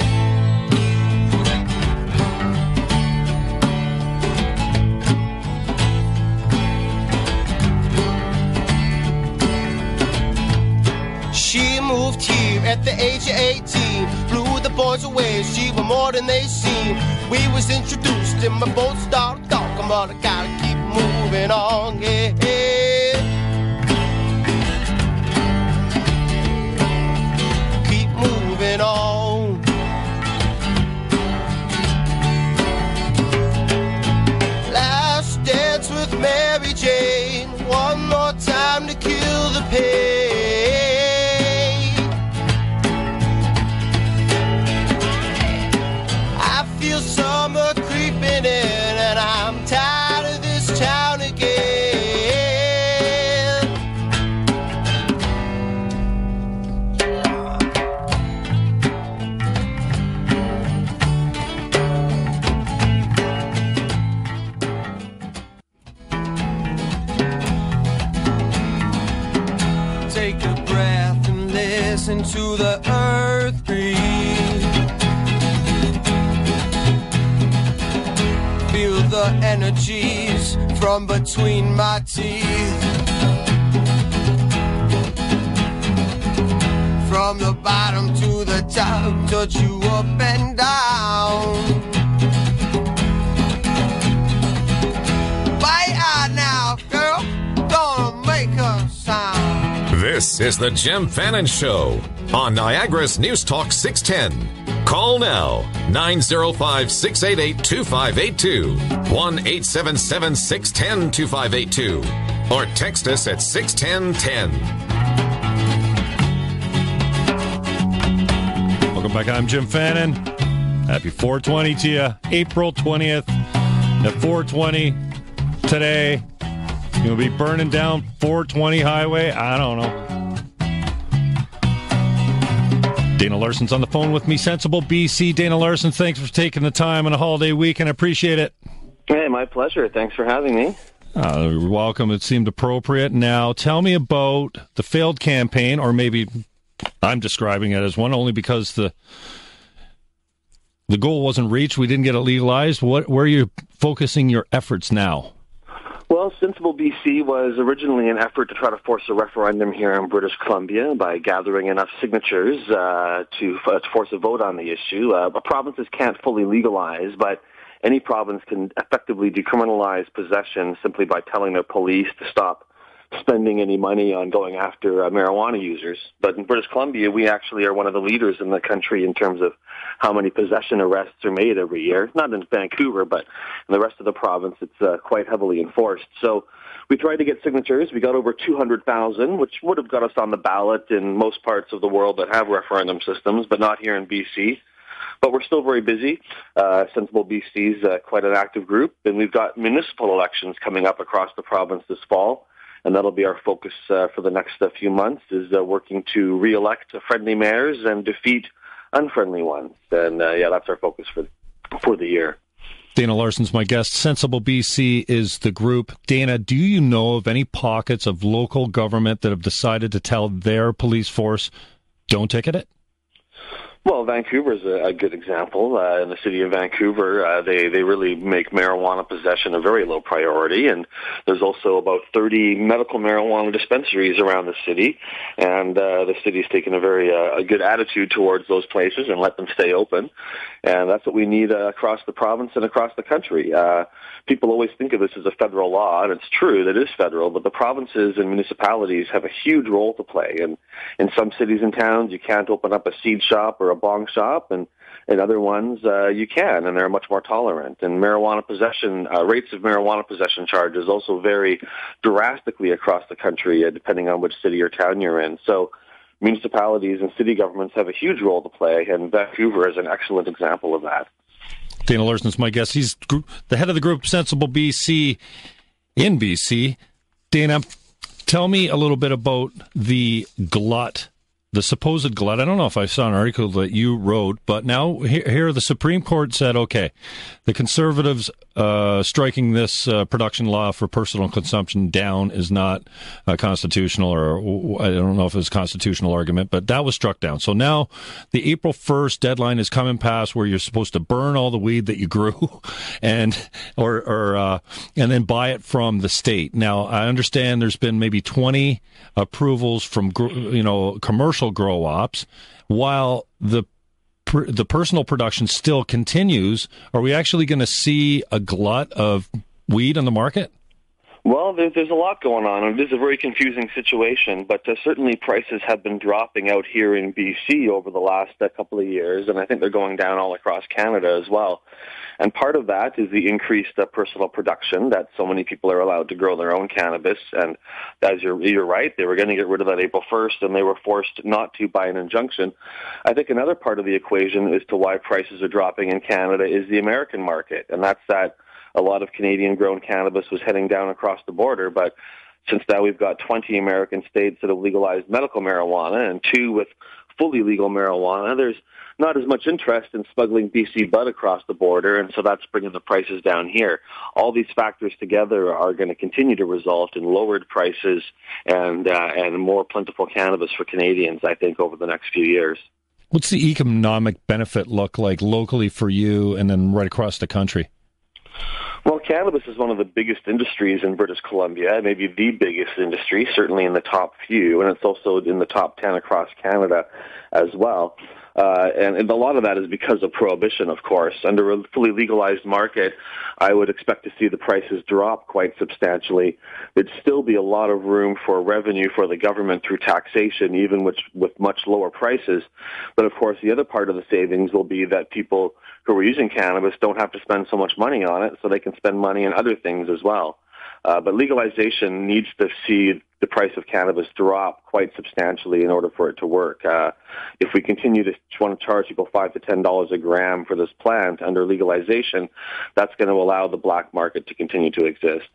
She moved here at the age of 18, blew the boys away, she was more than they seen. We was introduced and my boat started talking, but I gotta keep moving on, yeah, yeah. Moving on. Last dance with Mary Jane, one more time to kill the pain. I feel summer creeping in and I'm tired of this town again. listen to the earth breathe. Feel the energies from between my teeth. From the bottom to the top, touch you up and down. Bite out now, girl, gonna make a sound. This is the Jim Fannon Show on Niagara's News Talk 610. Call now, 905-688-2582, 1-877-610-2582, or text us at 61010. Welcome back. I'm Jim Fannon. Happy 420 to you. April 20th at 420 today. You'll be burning down 420 highway. I don't know. Dana Larsen's on the phone with me. Sensible BC. Dana Larsen, thanks for taking the time on a holiday weekend. I appreciate it. Hey, my pleasure. Thanks for having me. You're welcome. It seemed appropriate. Now, tell me about the failed campaign, or maybe I'm describing it as one, only because the goal wasn't reached. We didn't get it legalized. Where are you focusing your efforts now? Well, Sensible BC was originally an effort to try to force a referendum here in British Columbia by gathering enough signatures to force a vote on the issue. Provinces can't fully legalize, but any province can effectively decriminalize possession simply by telling their police to stop spending any money on going after marijuana users. But in British Columbia, we actually are one of the leaders in the country in terms of how many possession arrests are made every year. Not in Vancouver, but in the rest of the province, it's quite heavily enforced. So we tried to get signatures. We got over 200,000, which would have got us on the ballot in most parts of the world that have referendum systems, but not here in BC. But we're still very busy. Sensible BC is quite an active group, and we've got municipal elections coming up across the province this fall. And that'll be our focus for the next few months, is working to re-elect friendly mayors and defeat unfriendly ones. And, that's our focus for the year. Dana Larsen's my guest. Sensible BC is the group. Dana, do you know of any pockets of local government that have decided to tell their police force, don't ticket it? Well, Vancouver is a good example. In the city of Vancouver, they really make marijuana possession a very low priority, and there's also about 30 medical marijuana dispensaries around the city, and the city's taken a very good attitude towards those places and let them stay open, and that's what we need across the province and across the country. People always think of this as a federal law, and it's true that it is federal, but the provinces and municipalities have a huge role to play. And in some cities and towns, you can't open up a seed shop or a bong shop, and in other ones, you can, and they're much more tolerant. And marijuana possession, rates of marijuana possession charges also vary drastically across the country, depending on which city or town you're in. So municipalities and city governments have a huge role to play, and Vancouver is an excellent example of that. Dana Larsen's my guest. He's the head of the group Sensible BC in BC. Dana, tell me a little bit about the glut, the supposed glut. I don't know if I saw an article that you wrote, but now here the Supreme Court said, okay, the Conservatives striking this production law for personal consumption down is not constitutional, or I don't know if it was a constitutional argument, but that was struck down. So now the April 1st deadline is coming past where you're supposed to burn all the weed that you grew and then buy it from the state. Now, I understand there's been maybe 20 approvals from commercial grow ops, while the personal production still continues. Are we actually going to see a glut of weed on the market? Well, there's a lot going on, and it is a very confusing situation, but certainly prices have been dropping out here in BC over the last couple of years, and I think they're going down all across Canada as well. And part of that is the increased personal production, that so many people are allowed to grow their own cannabis. And as you're right, they were going to get rid of that April 1st, and they were forced not to by an injunction. I think another part of the equation as to why prices are dropping in Canada is the American market, and that's that a lot of Canadian-grown cannabis was heading down across the border, but since now we've got 20 American states that have legalized medical marijuana and 2 with fully legal marijuana, there's not as much interest in smuggling BC bud across the border, and so that's bringing the prices down here. All these factors together are going to continue to result in lowered prices and more plentiful cannabis for Canadians, I think, over the next few years. What's the economic benefit look like locally for you and then right across the country? Well, cannabis is one of the biggest industries in British Columbia, maybe the biggest industry, certainly in the top few, and it's also in the top 10 across Canada as well. And a lot of that is because of prohibition, of course. Under a fully legalized market, I would expect to see the prices drop quite substantially. There'd still be a lot of room for revenue for the government through taxation, even with much lower prices. But, of course, the other part of the savings will be that people who are using cannabis don't have to spend so much money on it, so they can spend money on other things as well. But legalization needs to see the price of cannabis drop quite substantially in order for it to work. If we continue to want to charge people $5 to $10 a gram for this plant under legalization, that's going to allow the black market to continue to exist.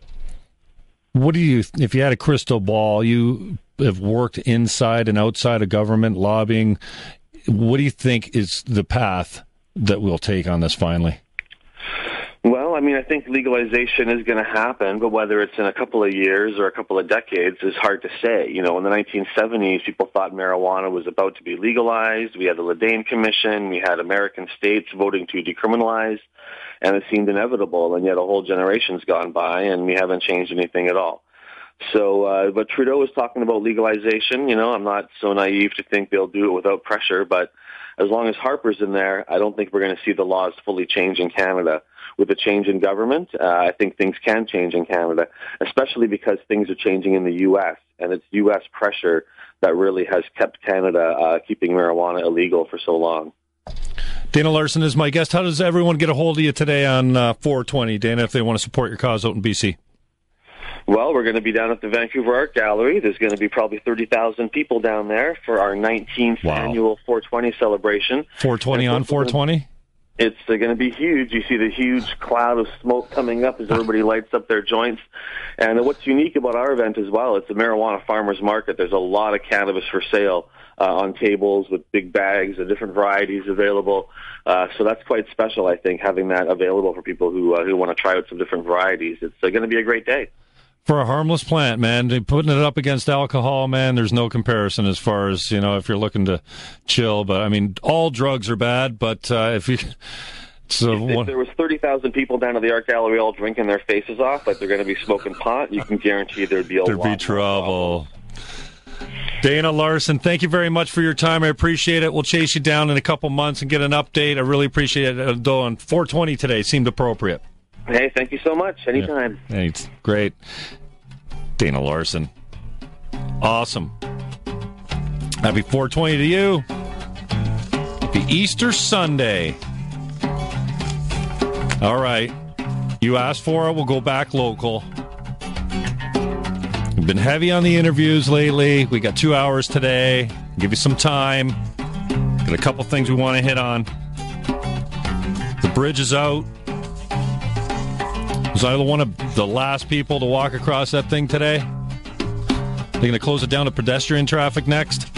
What do you, if you had a crystal ball, you have worked inside and outside of government lobbying, what do you think is the path that we'll take on this finally? Well, I mean, I think legalization is going to happen, but whether it's in a couple of years or a couple of decades is hard to say. You know, in the 1970s, people thought marijuana was about to be legalized. We had the Ledane Commission. We had American states voting to decriminalize, and it seemed inevitable, and yet a whole generation's gone by, and we haven't changed anything at all. So, but Trudeau is talking about legalization. You know, I'm not so naive to think they'll do it without pressure, but as long as Harper's in there, I don't think we're going to see the laws fully change in Canada. With a change in government, I think things can change in Canada, especially because things are changing in the U.S., and it's U.S. pressure that really has kept Canada keeping marijuana illegal for so long. Dana Larsen is my guest. How does everyone get a hold of you today on 420, Dana, if they want to support your cause out in BC? Well, we're going to be down at the Vancouver Art Gallery. There's going to be probably 30,000 people down there for our 19th annual 420 celebration. 420 on 420? It's going to be huge. You see the huge cloud of smoke coming up as everybody lights up their joints. And what's unique about our event as well, it's a marijuana farmer's market. There's a lot of cannabis for sale on tables with big bags of different varieties available. So that's quite special, I think, having that available for people who want to try out some different varieties. It's going to be a great day. For a harmless plant, man, putting it up against alcohol, man, there's no comparison as far as, you know, if you're looking to chill. But, I mean, all drugs are bad, but if you... if there was 30,000 people down at the art gallery all drinking their faces off like they're going to be smoking pot, you can guarantee there'd be there'd be trouble. Dana Larsen, thank you very much for your time. I appreciate it. We'll chase you down in a couple months and get an update. I really appreciate it. Though on 420 today seemed appropriate. Hey, thank you so much. Anytime. Yeah. Hey, it's great. Dana Larsen. Awesome. Happy 420 to you. Happy Easter Sunday. All right. You asked for it. We'll go back local. We've been heavy on the interviews lately. We got 2 hours today. Give you some time. Got a couple things we want to hit on. The bridge is out. Was I one of the last people to walk across that thing today? They're going to close it down to pedestrian traffic next.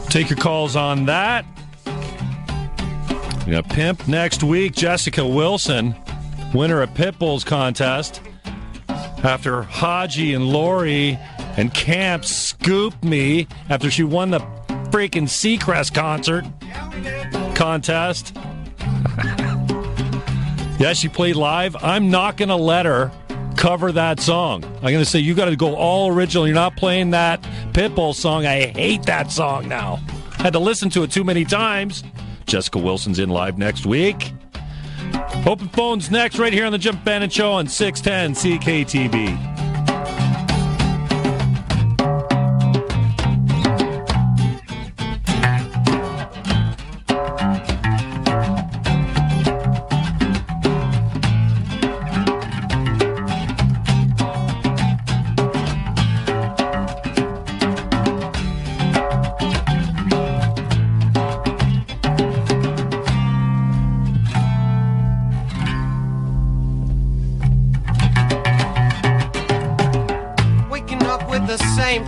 Take your calls on that. We got Pimp next week. Jessica Wilson, winner of Pitbull's contest. After Haji and Lori and Camp scooped me after she won the freaking Seacrest contest. Yeah, she played live. I'm not going to let her cover that song. I'm going to say, you got to go all original. You're not playing that Pitbull song. I hate that song now. Had to listen to it too many times. Jessica Wilson's in live next week. Open phones next right here on the Jim Fannon Show on 610 CKTB.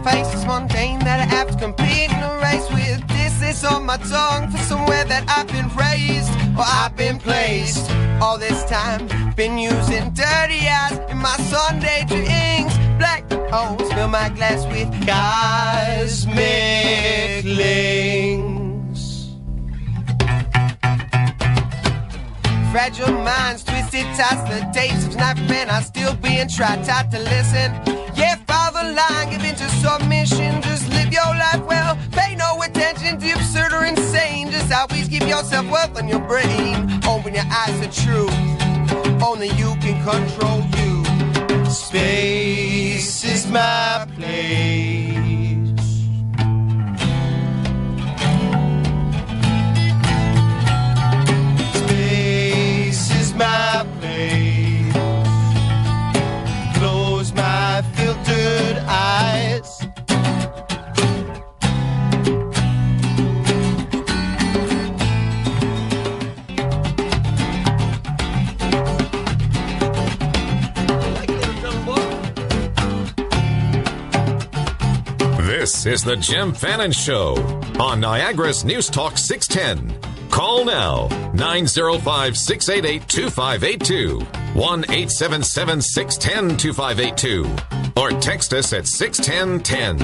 Faces mundane that apps competing around. faced with distance on my tongue for somewhere that I've been raised or I've been placed. All this time, been using dirty eyes in my Sunday drinks. Black holes fill my glass with cosmic links. Fragile minds, twisted ties, the days of knife men are still being tried, taught to listen. Yeah, follow the line, give into submission, just live your life well. Pay no attention to absurd or insane, just always keep yourself worth on your brain. Open your eyes to truth, only you can control you. Space is my place. Space is my place. Close my filtered eyes. This is the Jim Fannon Show on Niagara's News Talk 610. Call now, 905-688-2582, 1-877-610-2582, or text us at 61010.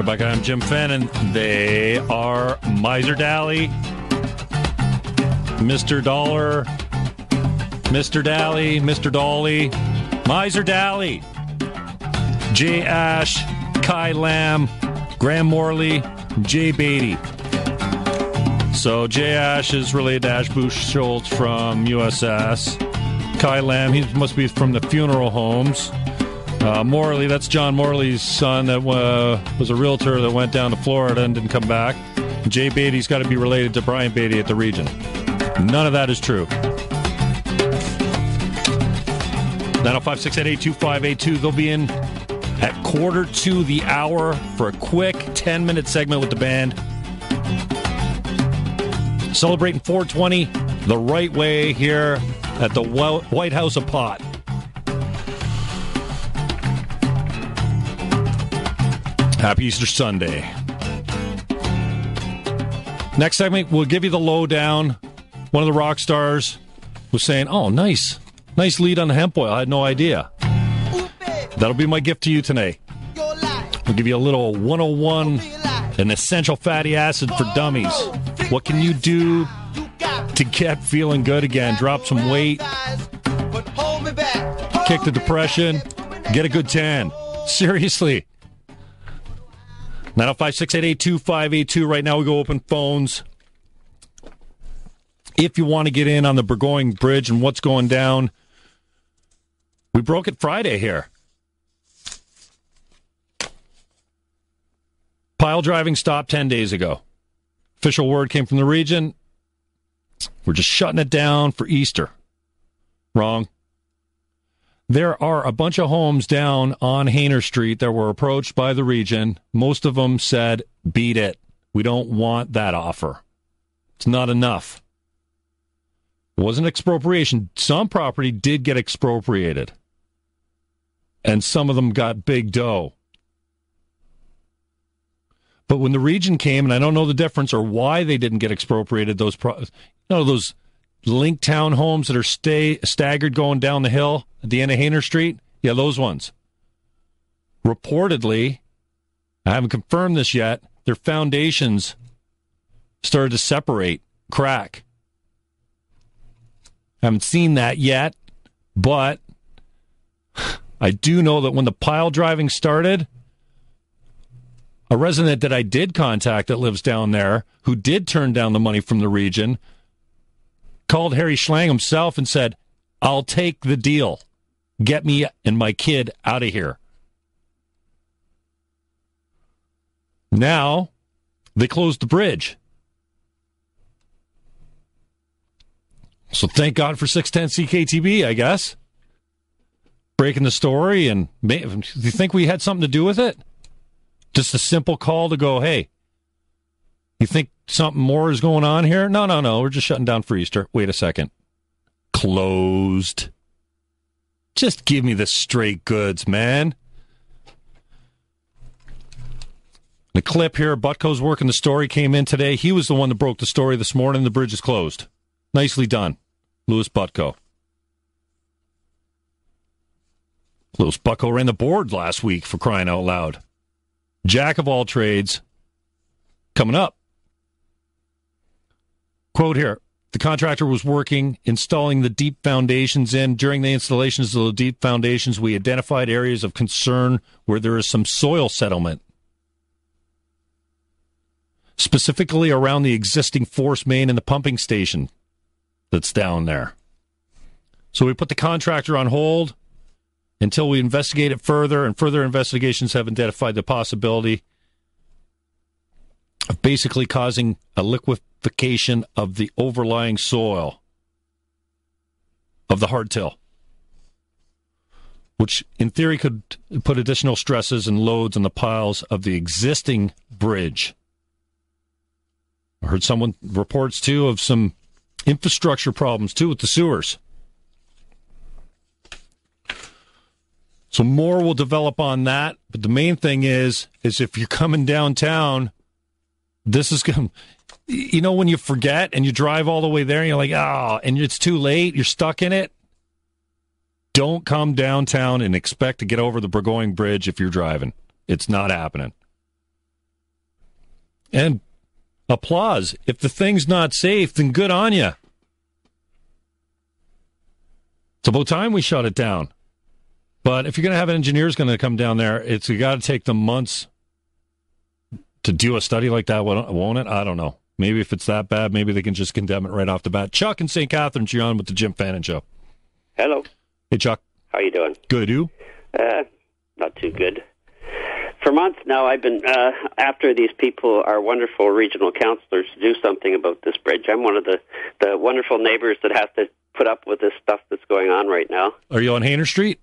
Back, I'm Jim Fannon. They are Miser Daly, Mr. Dollar, Mr. Daly, Mr. Dolly, Miser Daly, Jay Ash, Kai Lamb, Graham Morley, Jay Beatty. So Jay Ash is related to Ash Bush Schultz from USS. Kai Lamb, he must be from the funeral homes. Morley, that's John Morley's son that was a realtor that went down to Florida and didn't come back. Jay Beatty's got to be related to Brian Beatty at the Region. None of that is true. 905-688-2582. They'll be in at 1:45 for a quick 10-minute segment with the band. Celebrating 420 the right way here at the White House of Pot. Happy Easter Sunday. Next segment, we'll give you the lowdown. One of the rock stars was saying, oh, nice lead on the hemp oil. I had no idea. That'll be my gift to you tonight. I'll give you a little 101, an essential fatty acid for dummies. What can you do to get feeling good again? Drop some weight, kick the depression, get a good tan. Seriously. 905-688-2582. Right now we go open phones. If you want to get in on the Burgoyne Bridge and what's going down, we broke it Friday here. Pile driving stopped 10 days ago. Official word came from the Region. We're just shutting it down for Easter. Wrong. There are a bunch of homes down on Hayner Street that were approached by the Region. Most of them said, beat it. We don't want that offer. It's not enough. It wasn't expropriation. Some property did get expropriated. And some of them got big dough. But when the Region came, and I don't know the difference or why they didn't get expropriated, those link town homes that are staggered going down the hill at the end of Hayner Street, yeah, those ones. Reportedly, I haven't confirmed this yet, their foundations started to separate, crack. Haven't seen that yet, but I do know that when the pile driving started, a resident that I did contact that lives down there, who did turn down the money from the Region, called Harry Schlang himself and said, I'll take the deal. Get me and my kid out of here. Now, they closed the bridge. So thank God for 610 CKTB, I guess. Breaking the story, and do you think we had something to do with it? Just a simple call to go, hey, you think something more is going on here? No, we're just shutting down for Easter. Wait a second. Closed. Just give me the straight goods, man. The clip here, Butko's working the story, came in today. He was the one that broke the story this morning. The bridge is closed. Nicely done, Louis Butko. Louis Butko ran the board last week, for crying out loud. Jack of all trades. Coming up. Quote here. The contractor was working, installing the deep foundations in. During the installations of the deep foundations, we identified areas of concern where there is some soil settlement, specifically around the existing force main and the pumping station that's down there. So we put the contractor on hold until we investigate it further, and further investigations have identified the possibility of basically causing a liquefaction of the overlying soil of the hardtail, which in theory could put additional stresses and loads on the piles of the existing bridge. I heard someone reports, too, of some infrastructure problems, too, with the sewers. So more will develop on that, but the main thing is if you're coming downtown, this is going to, you know, when you forget and you drive all the way there and you're like, and it's too late, you're stuck in it. Don't come downtown and expect to get over the Burgoyne Bridge if you're driving. It's not happening. And applause. If the thing's not safe, then good on you. It's about time we shut it down. But if you're going to have engineers going to come down there, it's got to take them months to do a study like that, won't it? I don't know. Maybe if it's that bad, maybe they can just condemn it right off the bat. Chuck in St. Catharines, you're on with the Jim Fannon Show. Hello. Hey, Chuck. How you doing? Good, you? Not too good. For months now, I've been after these people, our wonderful regional councillors, to do something about this bridge. I'm one of the wonderful neighbors that has to put up with this stuff that's going on right now. Are you on Hayner Street?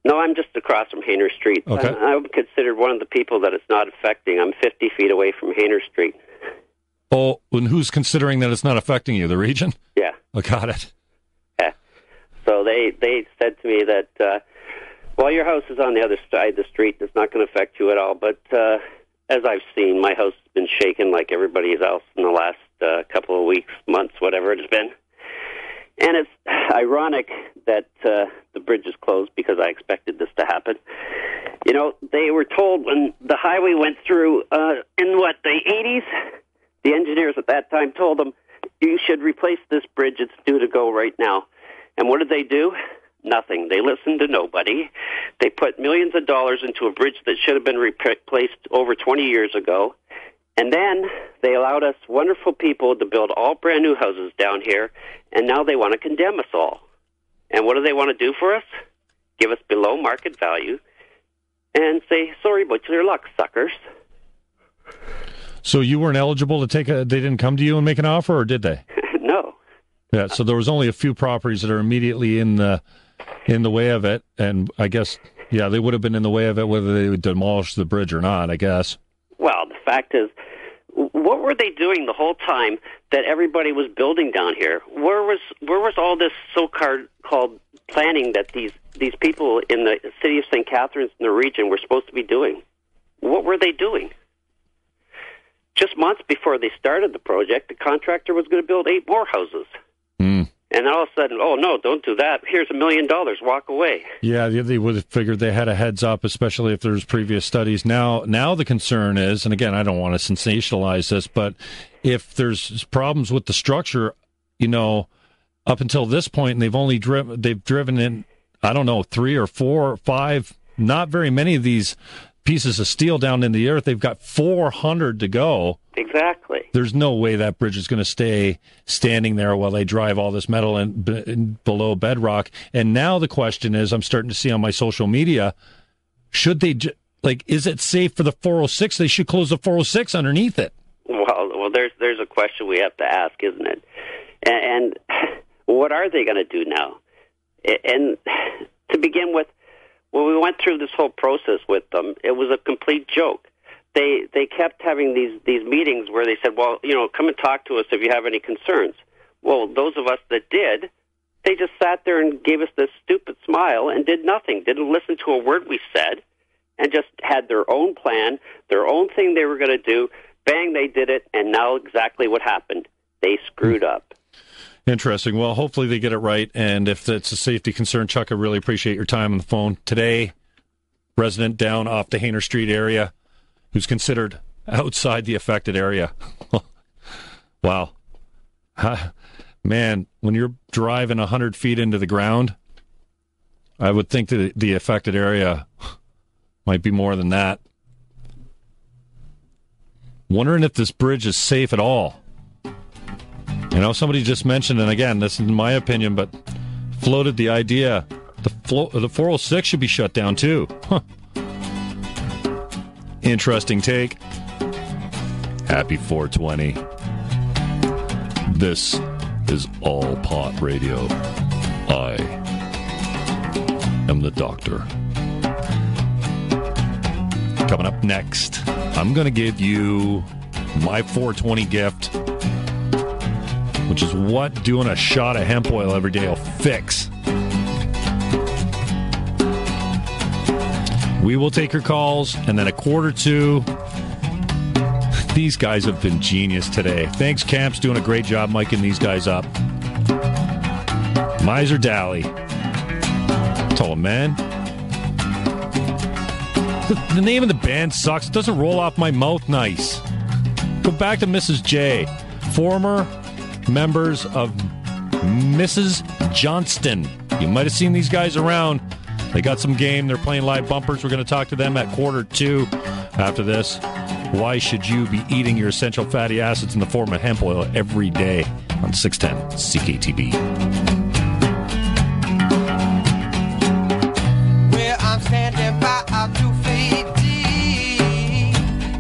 No, I'm just across from Hayner Street. Okay. I'm considered one of the people that it's not affecting. I'm 50 feet away from Hayner Street. Oh, and who's considering that it's not affecting you, the region? Yeah. I got it. Yeah. So they said to me that, well, your house is on the other side of the street. It's not going to affect you at all. But as I've seen, my house has been shaken like everybody else in the last couple of weeks, months, whatever it has been. And it's ironic that the bridge is closed because I expected this to happen. You know, they were told when the highway went through in, the 80s, the engineers at that time told them, you should replace this bridge. It's due to go right now. And what did they do? Nothing. They listened to nobody. They put millions of dollars into a bridge that should have been replaced over 20 years ago. And then they allowed us wonderful people to build all brand new houses down here, and now they want to condemn us all. And what do they want to do for us? Give us below market value and say, sorry about your luck, suckers. So you weren't eligible to they didn't come to you and make an offer, or did they? No. Yeah, so there was only a few properties that are immediately in the way of it, and I guess, yeah, they would have been in the way of it whether they would demolish the bridge or not, I guess. Well, the fact is, what were they doing the whole time that everybody was building down here? Where was all this so-called planning that these people in the city of St. Catharines and the region were supposed to be doing? What were they doing? Just months before they started the project, the contractor was going to build 8 more houses. And all of a sudden, oh, no, don't do that. Here's $1 million. Walk away. Yeah, they would have figured they had a heads up, especially if there's previous studies. Now the concern is, and again, I don't want to sensationalize this, but if there's problems with the structure, you know, up until this point, and they've driven in, I don't know, 3 or 4 or 5, not very many of these pieces of steel down in the earth. They've got 400 to go. Exactly. There's no way that bridge is going to stay standing there while they drive all this metal in below bedrock. And now the question is, I'm starting to see on my social media, should they, is it safe for the 406? They should close the 406 underneath it. Well, there's a question we have to ask, isn't it? And what are they going to do now? And to begin with, when we went through this whole process with them, it was a complete joke. they kept having these meetings where they said, well, come and talk to us if you have any concerns. Well, those of us that did, they just sat there and gave us this stupid smile and did nothing, didn't listen to a word we said, and just had their own plan, their own thing they were going to do. Bang, they did it, and now exactly what happened. They screwed up. Interesting. Well, hopefully they get it right, and if it's a safety concern, Chuck, I really appreciate your time on the phone today. Resident down off the Hayner Street area who's considered outside the affected area. Wow. Man, when you're driving 100 feet into the ground, I would think that the affected area might be more than that. Wondering if this bridge is safe at all. Somebody just mentioned, and again, this is my opinion, but floated the idea the 406 should be shut down too. Huh. Interesting take. Happy 420. This is All Pot Radio. I am the doctor. Coming up next, I'm going to give you my 420 gift, which is what doing a shot of hemp oil every day will fix. We will take your calls, and then 1:45. These guys have been genius today. Thanks, Camp's doing a great job miking these guys up. Miser Daly. Told him, man. The name of the band sucks. It doesn't roll off my mouth nice. Go back to Mrs. J. Former members of Mrs. Johnston. You might have seen these guys around. They got some game. They're playing live bumpers. We're going to talk to them at 1:45 after this. Why should you be eating your essential fatty acids in the form of hemp oil every day on 610 CKTB? Where I'm standing by out 2 feet deep,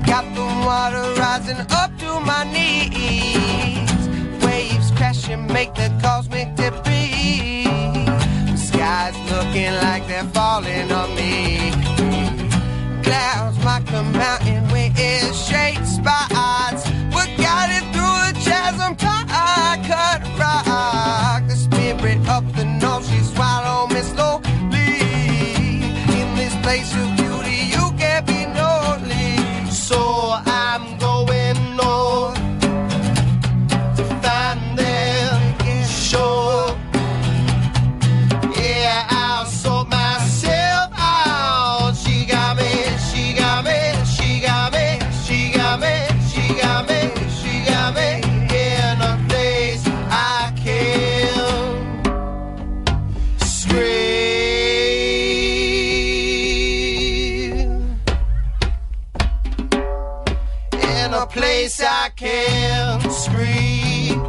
got the water rising up to my knees, waves crashing make the cosmic debris, the sky's looking like they're falling on me, clouds mark the mountain with straight spots, what got it through a chasm cut rock, the spirit up the north, she swallowed me slowly, in this place of beauty you can't be lonely, so I'm going north to find them sure, yeah, I'll sort myself out, she got me, she got me, she got me, she got me, she got me, she got me in a place I can't scream, in a place I can't scream.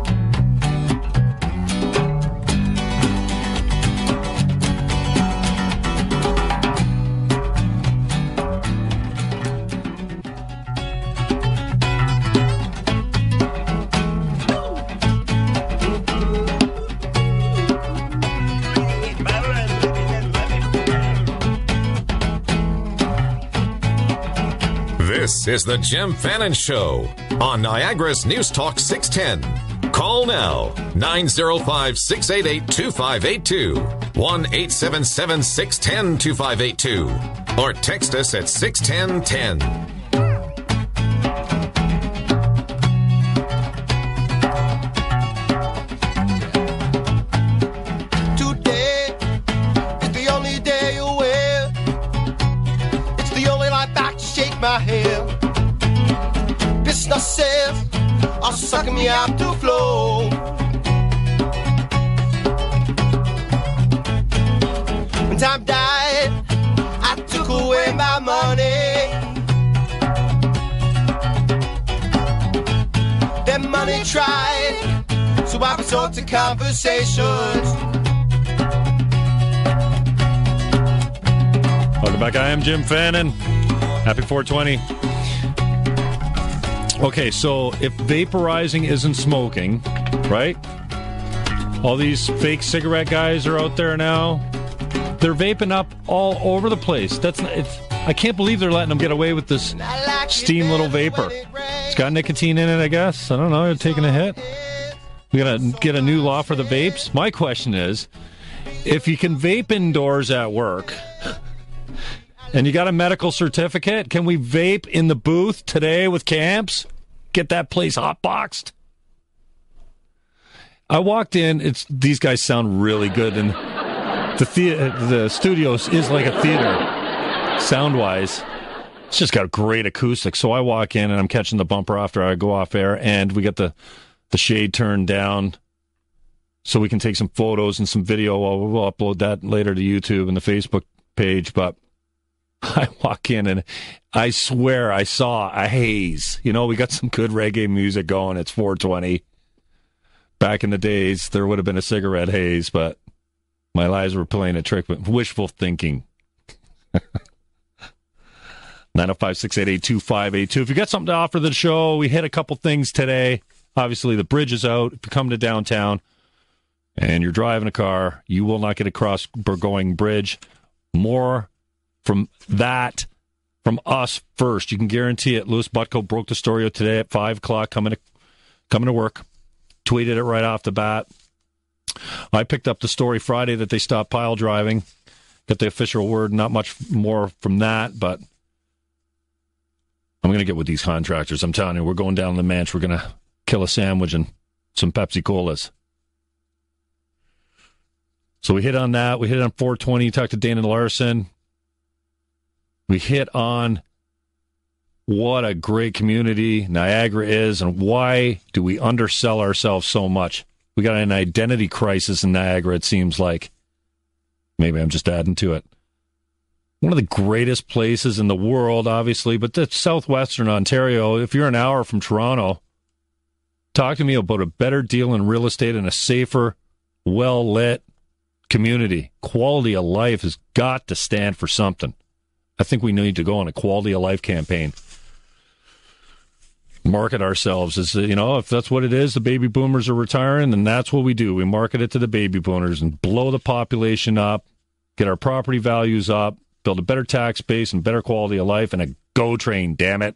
This is the Jim Fannon Show on Niagara's News Talk 610. Call now, 905-688-2582, 1-877-610-2582, or text us at 61010. My hair, businesses are sucking me out to flow. When time died, I took away my money. Then money tried, so I resort to conversations. Welcome back. I am Jim Fannon. Happy 420. Okay, so if vaporizing isn't smoking, right? All these fake cigarette guys are out there now. They're vaping up all over the place. I can't believe they're letting them get away with this steam little vapor. It's got nicotine in it, I guess. I don't know. They're taking a hit. We got to get a new law for the vapes. My question is, if you can vape indoors at work and you got a medical certificate, can we vape in the booth today with camps? Get that place hotboxed? I walked in. These guys sound really good, and the studio is like a theater, sound-wise. It's just got great acoustics. So I walk in, and I'm catching the bumper after I go off air, and we get the shade turned down so we can take some photos and some video. We'll upload that later to YouTube and the Facebook page, but I walk in, and I swear I saw a haze. You know, we got some good reggae music going. It's 420. Back in the days, there would have been a cigarette haze, but my eyes were playing a trick with wishful thinking. 905-688-2582. If you got something to offer the show, we hit a couple things today. Obviously, the bridge is out. If you come to downtown and you're driving a car, you will not get across Burgoyne Bridge. More from that from us first. You can guarantee it. Louis Butko broke the story today at 5 o'clock coming to work. Tweeted it right off the bat. I picked up the story Friday that they stopped pile driving. Got the official word, not much more from that, but I'm going to get with these contractors. I'm telling you, we're going down the manch. We're going to kill a sandwich and some Pepsi Colas. So we hit on that. We hit on 420. Talked to Dana Larsen. We hit on what a great community Niagara is, and why do we undersell ourselves so much? We got an identity crisis in Niagara, it seems like. Maybe I'm just adding to it. One of the greatest places in the world, obviously, but that's southwestern Ontario. If you're an hour from Toronto, talk to me about a better deal in real estate and a safer, well-lit community. Quality of life has got to stand for something. I think we need to go on a quality of life campaign. Market ourselves as, if that's what it is, the baby boomers are retiring, then that's what we do. We market it to the baby boomers and blow the population up, get our property values up, build a better tax base and better quality of life, and a GO train, damn it.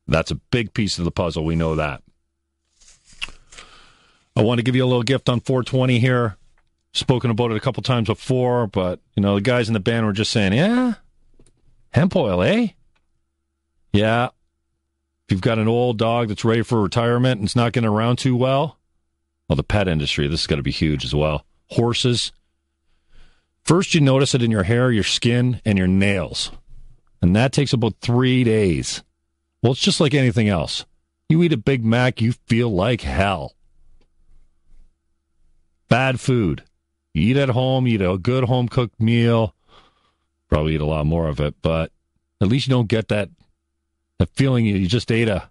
That's a big piece of the puzzle. We know that. I want to give you a little gift on 420 here. Spoken about it a couple times before, but, the guys in the band were just saying, yeah, hemp oil, eh? Yeah. If you've got an old dog that's ready for retirement and it's not getting around too well, the pet industry, this is going to be huge as well. Horses. First, you notice it in your hair, your skin, and your nails. And that takes about 3 days. Well, it's just like anything else. You eat a Big Mac, you feel like hell. Bad food. You eat at home, you eat a good home-cooked meal. Probably eat a lot more of it, but at least you don't get that feeling you just ate a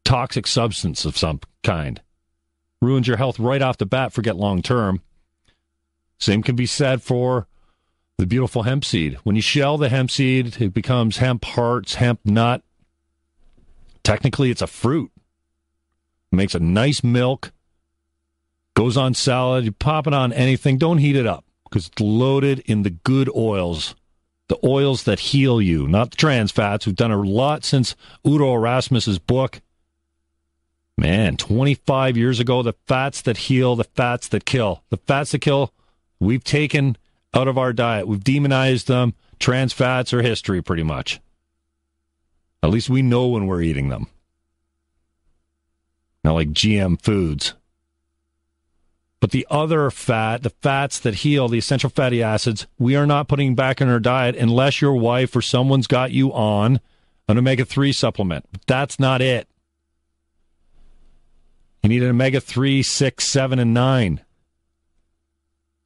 toxic substance of some kind. Ruins your health right off the bat, forget long-term. Same can be said for the beautiful hemp seed. When you shell the hemp seed, it becomes hemp hearts, hemp nut. Technically, it's a fruit. It makes a nice milk. Goes on salad. You pop it on anything. Don't heat it up because it's loaded in the good oils. The oils that heal you, not the trans fats. We've done a lot since Udo Erasmus's book. Man, 25 years ago, the fats that heal, the fats that kill. The fats that kill, we've taken out of our diet. We've demonized them. Trans fats are history, pretty much. At least we know when we're eating them. Not like GM foods. But the other fat, the fats that heal, the essential fatty acids, we are not putting back in our diet unless your wife or someone's got you on an omega-3 supplement. But that's not it. You need an omega-3, 6, 7, and 9.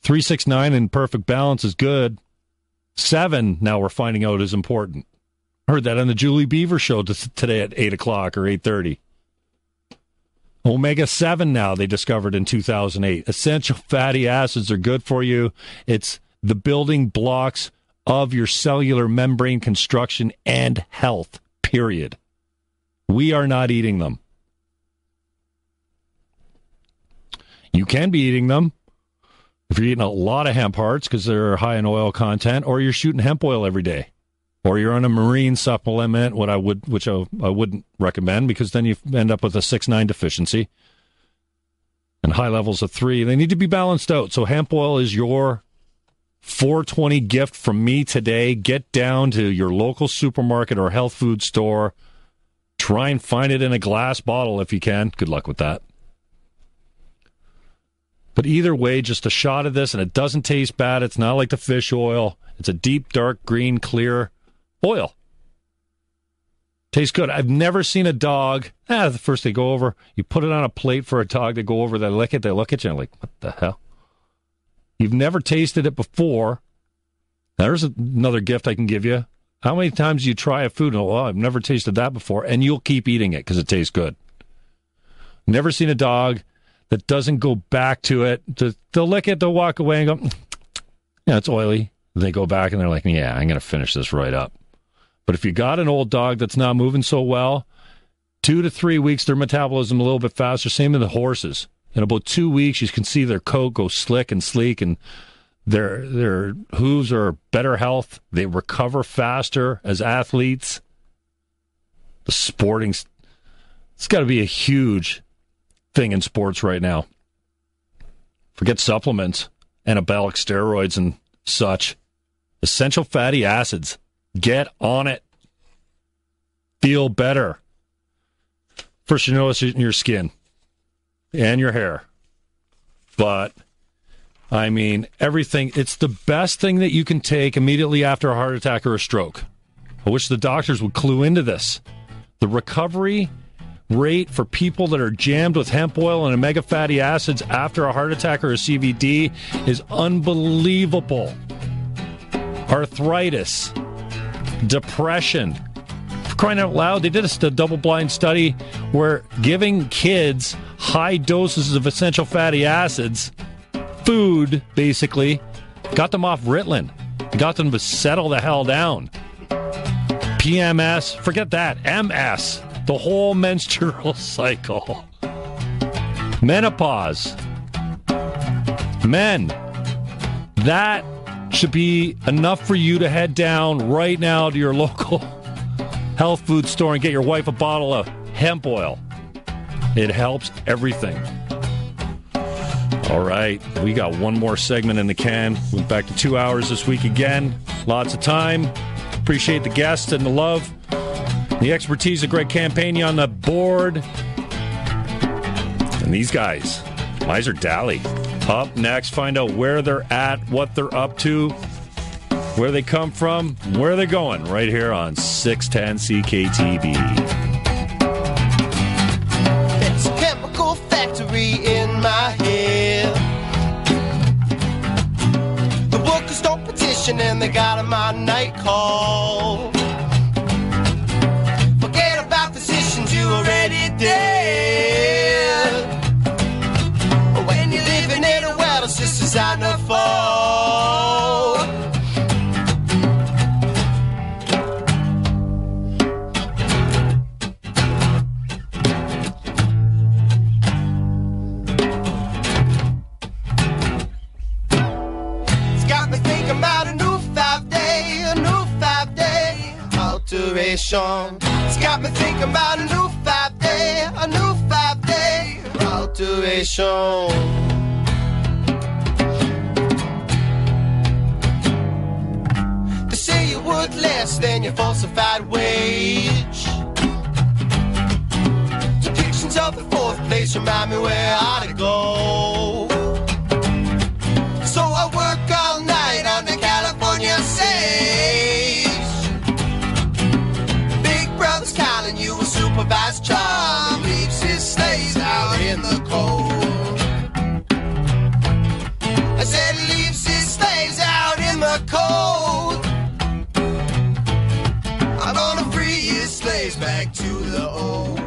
3, 6, 9 in perfect balance is good. 7, now we're finding out, is important. I heard that on the Julie Beaver show today at 8 o'clock or 8:30. Omega-7 now, they discovered in 2008. Essential fatty acids are good for you. It's the building blocks of your cellular membrane construction and health, period. We are not eating them. You can be eating them. If you're eating a lot of hemp hearts because they're high in oil content, or you're shooting hemp oil every day, or you're on a marine supplement, which I wouldn't recommend, because then you end up with a 6-9 deficiency and high levels of 3. They need to be balanced out. So hemp oil is your 420 gift from me today. Get down to your local supermarket or health food store. Try and find it in a glass bottle if you can. Good luck with that. But either way, just a shot of this, and it doesn't taste bad. It's not like the fish oil. It's a deep, dark, green, clear oil. Tastes good. I've never seen a dog, the first they go over, you put it on a plate for a dog to go over, they look at you, and like, what the hell? You've never tasted it before. There's another gift I can give you. How many times do you try a food and, I've never tasted that before, and you'll keep eating it because it tastes good. Never seen a dog that doesn't go back to it. They'll lick it, they'll walk away and go, yeah, it's oily. They go back and they're like, yeah, I'm going to finish this right up. But if you got an old dog that's not moving so well, 2 to 3 weeks, their metabolism a little bit faster. Same in the horses. In about 2 weeks, you can see their coat go slick and sleek, and their hooves are better health. They recover faster as athletes. The sporting, it's got to be a huge thing in sports right now. Forget supplements, anabolic steroids and such. Essential fatty acids. Get on it. Feel better. First, you notice it in your skin and your hair. But, I mean, everything. It's the best thing that you can take immediately after a heart attack or a stroke. I wish the doctors would clue into this. The recovery rate for people that are jammed with hemp oil and omega fatty acids after a heart attack or a CVD is unbelievable. Arthritis, depression. For crying out loud, they did a double-blind study where giving kids high doses of essential fatty acids, food basically, got them off Ritalin, got them to settle the hell down. PMS, forget that, MS, the whole menstrual cycle. Menopause. Men, that should be enough for you to head down right now to your local health food store and get your wife a bottle of hemp oil. It helps everything. All right, we got one more segment in the can. Went back to 2 hours this week again. Lots of time. Appreciate the guests and the love. The expertise of Greg Campagna on the board. And these guys, Miser Daly. Up next, find out where they're at, what they're up to, where they come from, where they're going, right here on 610 CKTV. It's a chemical factory in my head. The workers don't petition and they got 'em on night call. Forget about physicians, you already dead. When you're living in a world, it's just designed to fall. It's got me thinking about a new 5-day alteration. It's got me thinking about a new 5-day alteration. They say you work less than your falsified wage. Depictions of the fourth place remind me where I ought to go. So I work all night on the California stage. Big brother's calling you a supervised charm. Leaves his slaves out in the cold. I said he leaves his slaves out in the cold. I'm gonna free his slaves back to the old.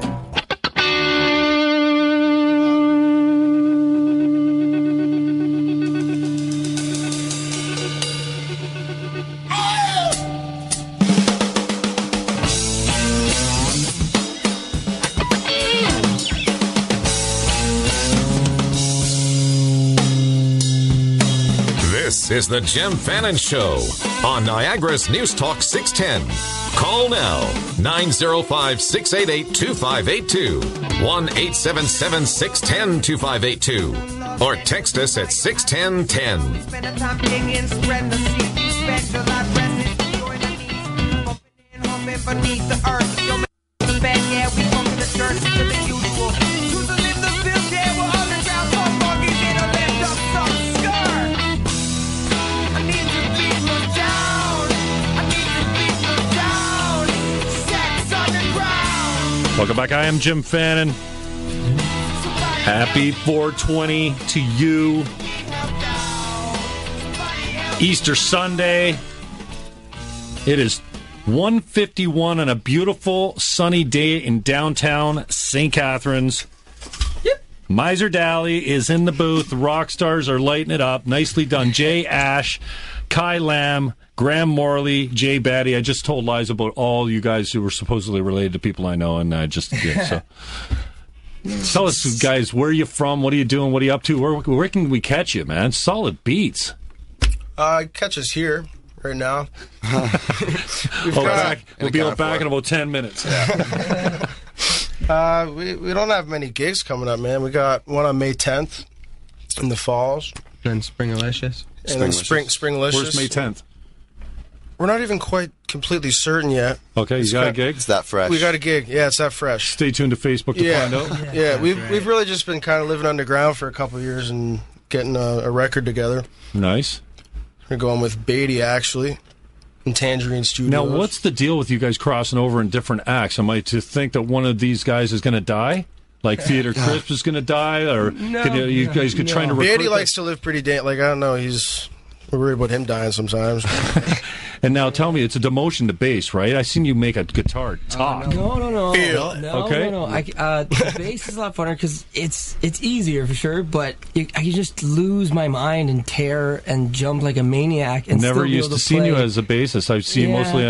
is the Jim Fannon Show on Niagara's News Talk 610. Call now, 905-688-2582, 1-877-610-2582, or text us at 61010. Welcome back. I am Jim Fannon. Happy 420 to you. Easter Sunday. It is 1:51 on a beautiful sunny day in downtown St. Catharines. Yep. Miser Daly is in the booth. The rock stars are lighting it up. Nicely done. Jay Ash, Kai Lamb, Graham Morley, Jay Batty. I just told lies about all you guys who were supposedly related to people I know, and I just so. Tell us, guys, where are you from? What are you doing? What are you up to? Where can we catch you, man? Solid beats. Catch us here right now. We'll be back in about 10 minutes. Yeah. We don't have many gigs coming up, man. We got one on May 10th in the Falls. And Springalicious. And then Springalicious. Where's May 10th? We're not even quite completely certain yet. Okay, you got a gig? It's that fresh. We got a gig. Yeah, it's that fresh. Stay tuned to Facebook to find out. Yeah, we've really just been kind of living underground for a couple of years and getting a record together. Nice. We're going with Beatty, actually, in Tangerine Studios. Now, what's the deal with you guys crossing over in different acts? Am I to think that one of these guys is going to die? Like Theater Crisp is going to die? Or you guys could try to recruit Beatty likes to live pretty like, I don't know, we're worried about him dying sometimes. And now tell me, it's a demotion to bass, right? I seen you make a guitar talk. No. Okay. No. The bass is a lot funner because it's easier for sure, but I can just lose my mind and tear and jump like a maniac. And never still used to see you as a bassist. I've seen mostly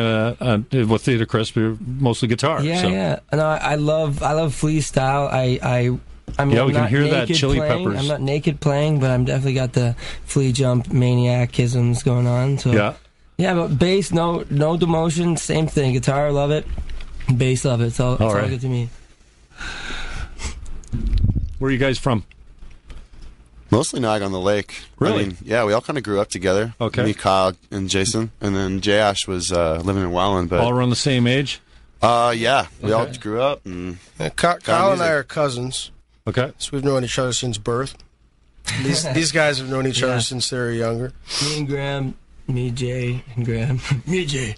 with Theater Crisp, mostly guitar. Yeah. No, I love freestyle. I mean, we can hear that Chili Peppers. I'm not naked playing, but I'm definitely got the flea jump maniacisms going on. So yeah, but bass, no demotion, same thing. Guitar, love it. Bass, love it. It's all good to me. Where are you guys from? Mostly Niagara on the Lake. Really? I mean, yeah, we all kind of grew up together. Okay. Me, Kyle, and Jason, and then Jay Ash was living in Welland. But all around the same age? Yeah, we all grew up. And Kyle and I are cousins. Okay. So we've known each other since birth. These guys have known each other since they were younger. Me and Graham, me, Jay, and Graham. Me, Jay.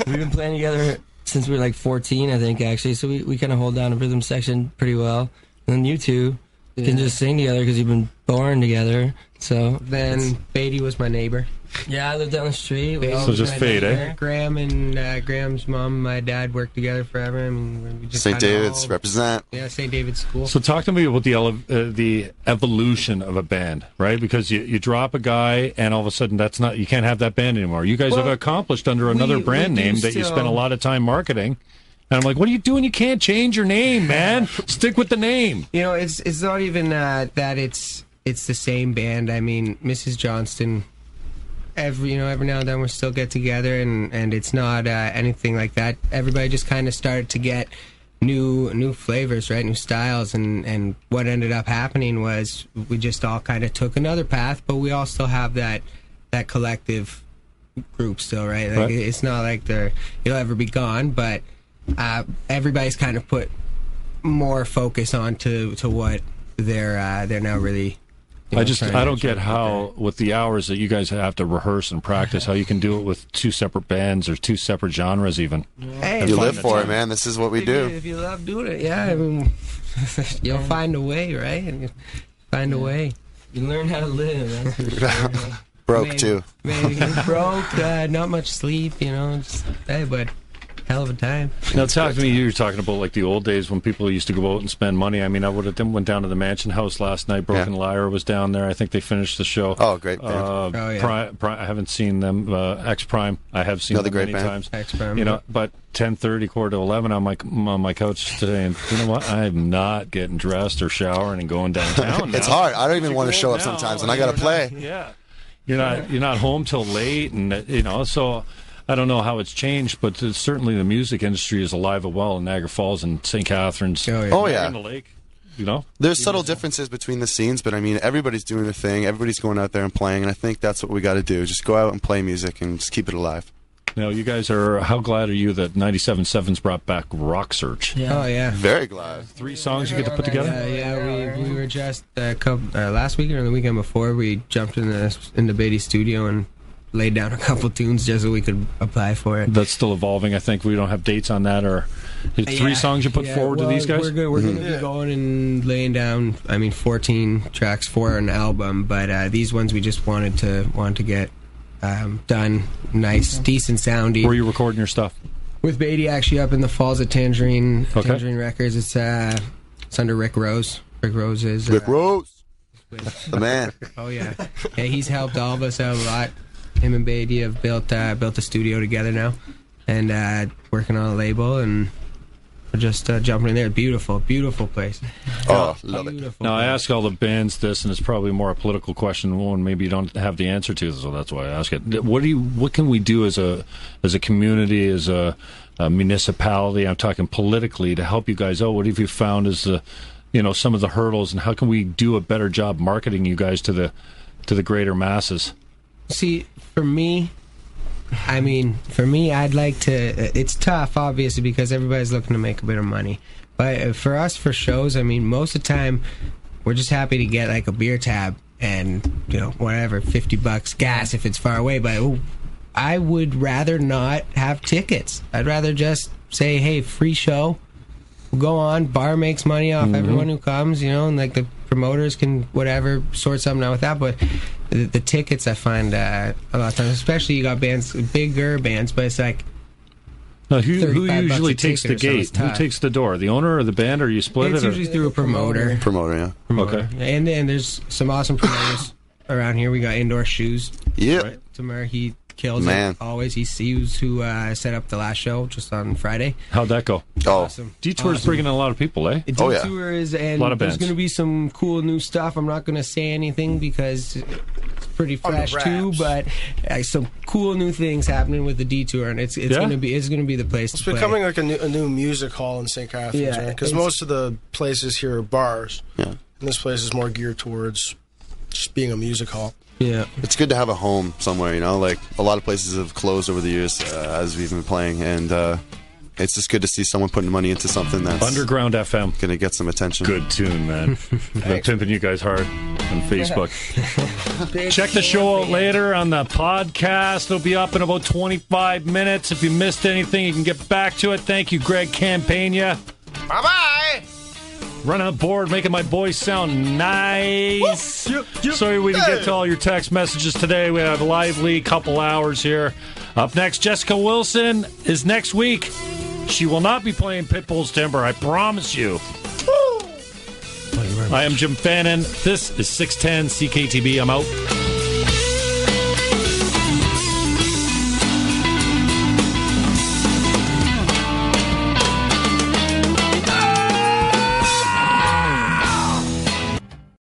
We've been playing together since we were like 14, I think, actually. So we kind of hold down a rhythm section pretty well. And then you two can just sing together because you've been born together. So then Beatty was my neighbor. Yeah, I lived down the street. So just fade, eh? Graham and Graham's mom, my dad worked together forever. I mean, we just St. David's represent. Yeah, St. David's school. So talk to me about the evolution of a band, right? Because you drop a guy, and all of a sudden you can't have that band anymore. You guys have accomplished under another brand name that you spent a lot of time marketing. And I'm like, what are you doing? You can't change your name, man. Stick with the name. You know, it's not even that it's the same band. I mean, Mrs. Johnston. Every now and then we still get together, and it's not anything like that. Everybody just kind of started to get new flavors, right? New styles, and what ended up happening was we just all kind of took another path, but we all still have that collective group still, right? Like it's not like it'll ever be gone, but everybody's kind of put more focus on to what they're now really. I don't get how, with the hours that you guys have to rehearse and practice, how you can do it with two separate bands or two separate genres even. Hey, you live for it, man. This is what we do. If you love doing it, I mean, you'll find a way, right? And find a way. You learn how to live. Man. Broke, too. Maybe broke, not much sleep, but hell of a time. Now, talk to me. You were talking about like the old days when people used to go out and spend money. I mean, I went down to the Mansion House last night. Broken Lyre was down there. I think they finished the show. Oh, great band. I haven't seen them. X Prime. I have seen them many times. X Prime. But 10:30, quarter to 11, I'm on my couch today, and you know what? I'm not getting dressed or showering and going downtown. It's hard. I don't even want to show up sometimes, and I got to play. Yeah. You're not home till late, and so I don't know how it's changed, but certainly the music industry is alive and well in Niagara Falls and St. Catharines. Oh yeah. In the lake. There's subtle differences between the scenes, but I mean, everybody's doing their thing. Everybody's going out there and playing, and I think that's what we got to do. Just go out and play music and just keep it alive. Now, you guys how glad are you that 97.7's brought back Rock Search? Yeah. Oh, yeah. Very glad. 3 songs you get to put together? Yeah, we were just last weekend or the weekend before, we jumped in the Beatty studio and laid down a couple tunes just so we could apply for it. That's still evolving. I think we don't have dates on that. Or 3 songs you put forward to these guys? We're going to be going and laying down, 14 tracks for an album, but these ones we just wanted to get done nice, decent sounding. Where are you recording your stuff? With Beatty, actually, up in the Falls at Tangerine Records. It's under Rick Rose. Rick Rose is... Rick Rose! The man. Oh, yeah. Yeah, he's helped all of us out a lot. Him and Beatty have built a studio together now, and working on a label, and we're just jumping in there. Beautiful, beautiful place. Oh, love it. Now, I ask all the bands this, and it's probably more a political question, one maybe you don't have the answer to, so that's why I ask it. What can we do as a community, as a municipality, I'm talking politically, to help you guys out? What have you found as some of the hurdles, and how can we do a better job marketing you guys to the greater masses? See, for me, I'd like to... It's tough, obviously, because everybody's looking to make a bit of money. But for us, for shows, most of the time, we're just happy to get, like, a beer tab and, whatever, $50 gas if it's far away. But I would rather not have tickets. I'd rather just say, hey, free show. We'll go on. Bar makes money off everyone who comes, and, like, the promoters can, whatever, sort something out with that. But... The tickets, I find a lot of times, especially you got bands, bigger bands, but it's like. Now, who usually takes the gate? Who takes the door? The owner or the band, or you split it? It's usually through a promoter. Promoter, yeah. Okay. And there's some awesome promoters around here. We got Indoor Shoes. Yeah. Right? Tamar, he kills it always. He was who set up the last show just on Friday. How'd that go? Awesome. Detour's bringing in a lot of people, eh? Detour is, and a lot of there's bands. going to be some cool new stuff. I'm not going to say anything because it's pretty fresh too, but some cool new things happening with the Detour, and it's going to be the place. It's to play. becoming like a new music hall in St. Catharines, right? Because most of the places here are bars, and this place is more geared towards just being a music hall. Yeah, it's good to have a home somewhere. Like a lot of places have closed over the years as we've been playing, and it's just good to see someone putting money into something that's Underground FM. Gonna get some attention. Good tune, man. I'm pimping you guys hard on Facebook. Check the show out later on the podcast. It'll be up in about 25 minutes. If you missed anything, you can get back to it. Thank you, Greg Campagna. Bye-bye. Running the board, making my voice sound nice. Sorry we didn't get to all your text messages today. We have a lively couple hours here. Up next, Jessica Wilson is next week. She will not be playing Pitbull's Timber, I promise you. I am Jim Fannon. This is 610 CKTB. I'm out.